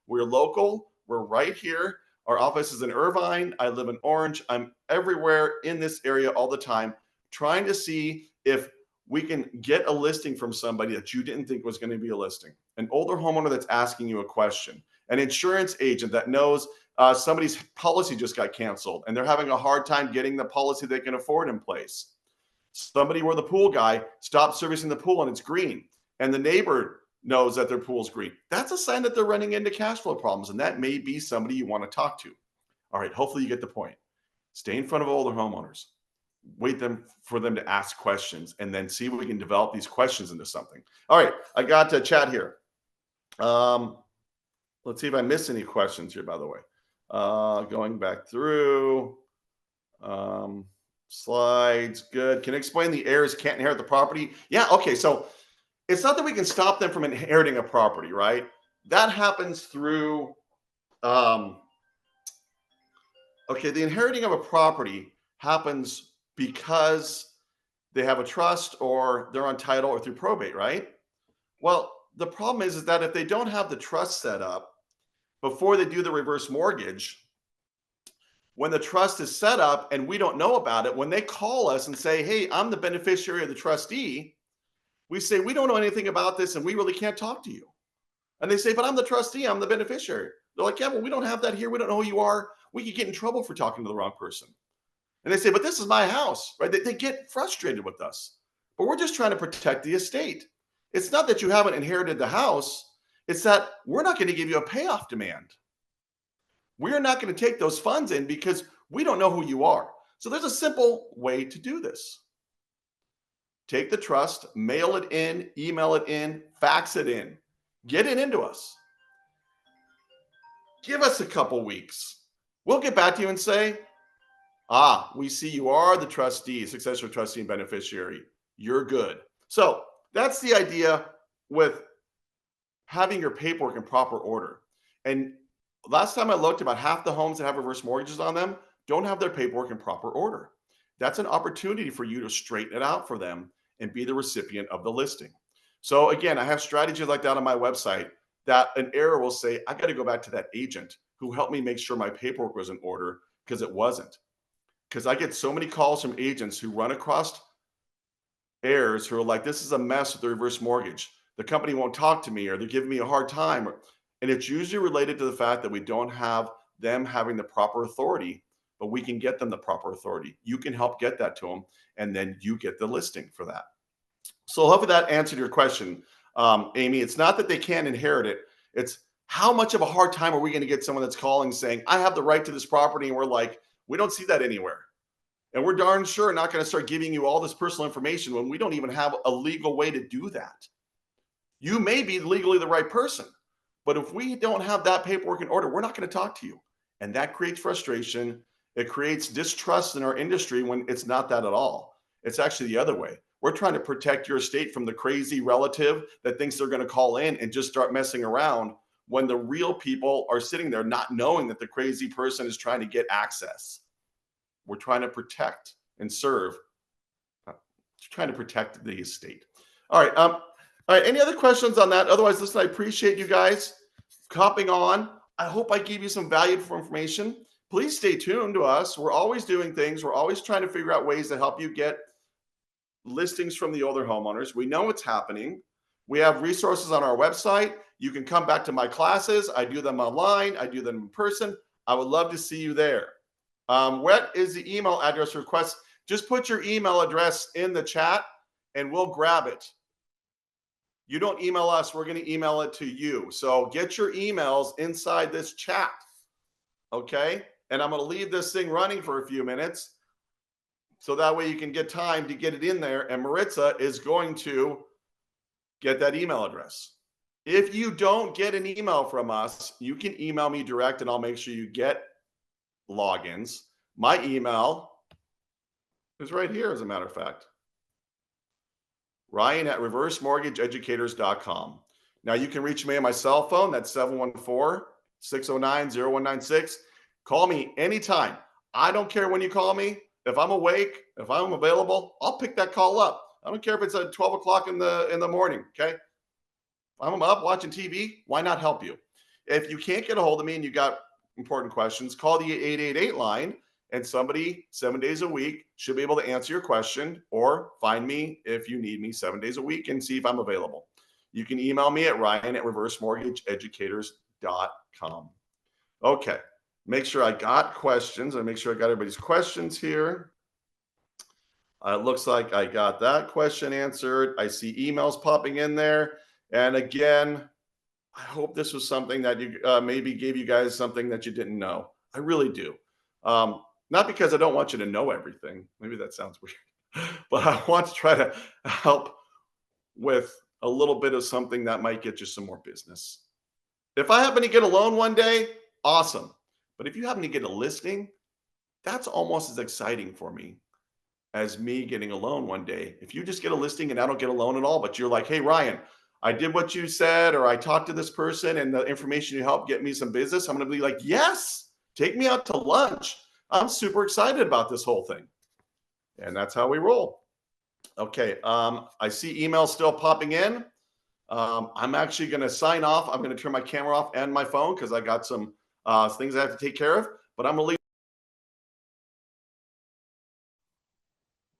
We're local. We're right here. Our office is in Irvine. I live in Orange. I'm everywhere in this area all the time, trying to see if we can get a listing from somebody that you didn't think was going to be a listing, an older homeowner that's asking you a question, an insurance agent that knows somebody's policy just got canceled and they're having a hard time getting the policy they can afford in place. Somebody where the pool guy stopped servicing the pool and it's green, and the neighbor knows that their pool's green. That's a sign that they're running into cash flow problems, and that may be somebody you want to talk to. All right, hopefully you get the point. Stay in front of older homeowners. Wait for them to ask questions, and then see if we can develop these questions into something. All right, I got to chat here. Let's see if I missed any questions here, by the way. Going back through slides. Good. Can you explain the heirs can't inherit the property? Yeah. Okay. So it's not that we can stop them from inheriting a property, right? That happens through, okay, the inheriting of a property happens because they have a trust or they're on title or through probate, right? Well, the problem is that if they don't have the trust set up before they do the reverse mortgage, when the trust is set up and we don't know about it, when they call us and say, hey, I'm the beneficiary of the trustee, we say, we don't know anything about this and we really can't talk to you. And they say, but I'm the trustee, I'm the beneficiary. They're like, yeah, well, we don't have that here. We don't know who you are. We could get in trouble for talking to the wrong person. And they say, but this is my house, right? They get frustrated with us, but we're just trying to protect the estate. It's not that you haven't inherited the house. It's that we're not going to give you a payoff demand. We're not going to take those funds in because we don't know who you are. So there's a simple way to do this. Take the trust, mail it in, email it in, fax it in, get it into us. Give us a couple weeks. We'll get back to you and say, we see you are the trustee, successor trustee and beneficiary. You're good. So that's the idea with having your paperwork in proper order. And last time I looked, about half the homes that have reverse mortgages on them don't have their paperwork in proper order. That's an opportunity for you to straighten it out for them and be the recipient of the listing. So again, I have strategies like that on my website that an heir will say, I got to go back to that agent who helped me make sure my paperwork was in order, because it wasn't. Because I get so many calls from agents who run across heirs who are like, this is a mess with the reverse mortgage. The company won't talk to me, or they're giving me a hard time. And it's usually related to the fact that we don't have them having the proper authority, but we can get them the proper authority. You can help get that to them, and then you get the listing for that. So hopefully that answered your question, Amy. It's not that they can't inherit it. It's how much of a hard time are we going to get someone that's calling saying, I have the right to this property? And we're like, we don't see that anywhere. And we're darn sure not going to start giving you all this personal information when we don't even have a legal way to do that. You may be legally the right person, but if we don't have that paperwork in order, we're not going to talk to you. And that creates frustration. It creates distrust in our industry when it's not that at all. It's actually the other way. We're trying to protect your estate from the crazy relative that thinks they're going to call in and just start messing around, when the real people are sitting there not knowing that the crazy person is trying to get access. We're trying to protect and serve, trying to protect the estate. All right. All right. Any other questions on that? Otherwise, listen, I appreciate you guys hopping on. I hope I gave you some valuable information. Please stay tuned to us. We're always doing things. We're always trying to figure out ways to help you get listings from the older homeowners. We know what's happening. We have resources on our website. You can come back to my classes. I do them online. I do them in person. I would love to see you there. What is the email address request? Just put your email address in the chat and we'll grab it. You don't email us, we're going to email it to you. So get your emails inside this chat. Okay. And I'm going to leave this thing running for a few minutes, so that way you can get time to get it in there. And Maritza is going to get that email address. If you don't get an email from us, you can email me direct and I'll make sure you get logins. My email is right here, as a matter of fact. Ryan@reversemortgageeducators.com. Now you can reach me on my cell phone. That's 714-609-0196. Call me anytime. I don't care when you call me. If I'm awake, if I'm available, I'll pick that call up. I don't care if it's at 12 o'clock in the morning. Okay. If I'm up watching TV, why not help you? If you can't get a hold of me and you got important questions, call the 888 line, and somebody 7 days a week should be able to answer your question, or find me if you need me 7 days a week and see if I'm available. You can email me at ryan@reversemortgageeducators.com. Okay. Make sure I got questions. I make sure I got everybody's questions here. It looks like I got that question answered. I see emails popping in there. And again, I hope this was something that you maybe gave you guys something that you didn't know. I really do. Not because I don't want you to know everything. Maybe that sounds weird, but I want to try to help with a little bit of something that might get you some more business. If I happen to get a loan one day, awesome. But if you happen to get a listing, that's almost as exciting for me as me getting a loan one day. If you just get a listing and I don't get a loan at all, but you're like, hey, Ryan, I did what you said, or I talked to this person and the information you helped get me some business, I'm going to be like, yes, take me out to lunch. I'm super excited about this whole thing. And that's how we roll. Okay. I see emails still popping in. I'm actually going to sign off. I'm going to turn my camera off and my phone because I got some things I have to take care of, but I'm going to leave.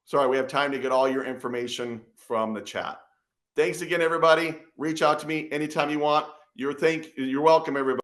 Sorry, we have time to get all your information from the chat. Thanks again, everybody. Reach out to me anytime you want. You're welcome, everybody.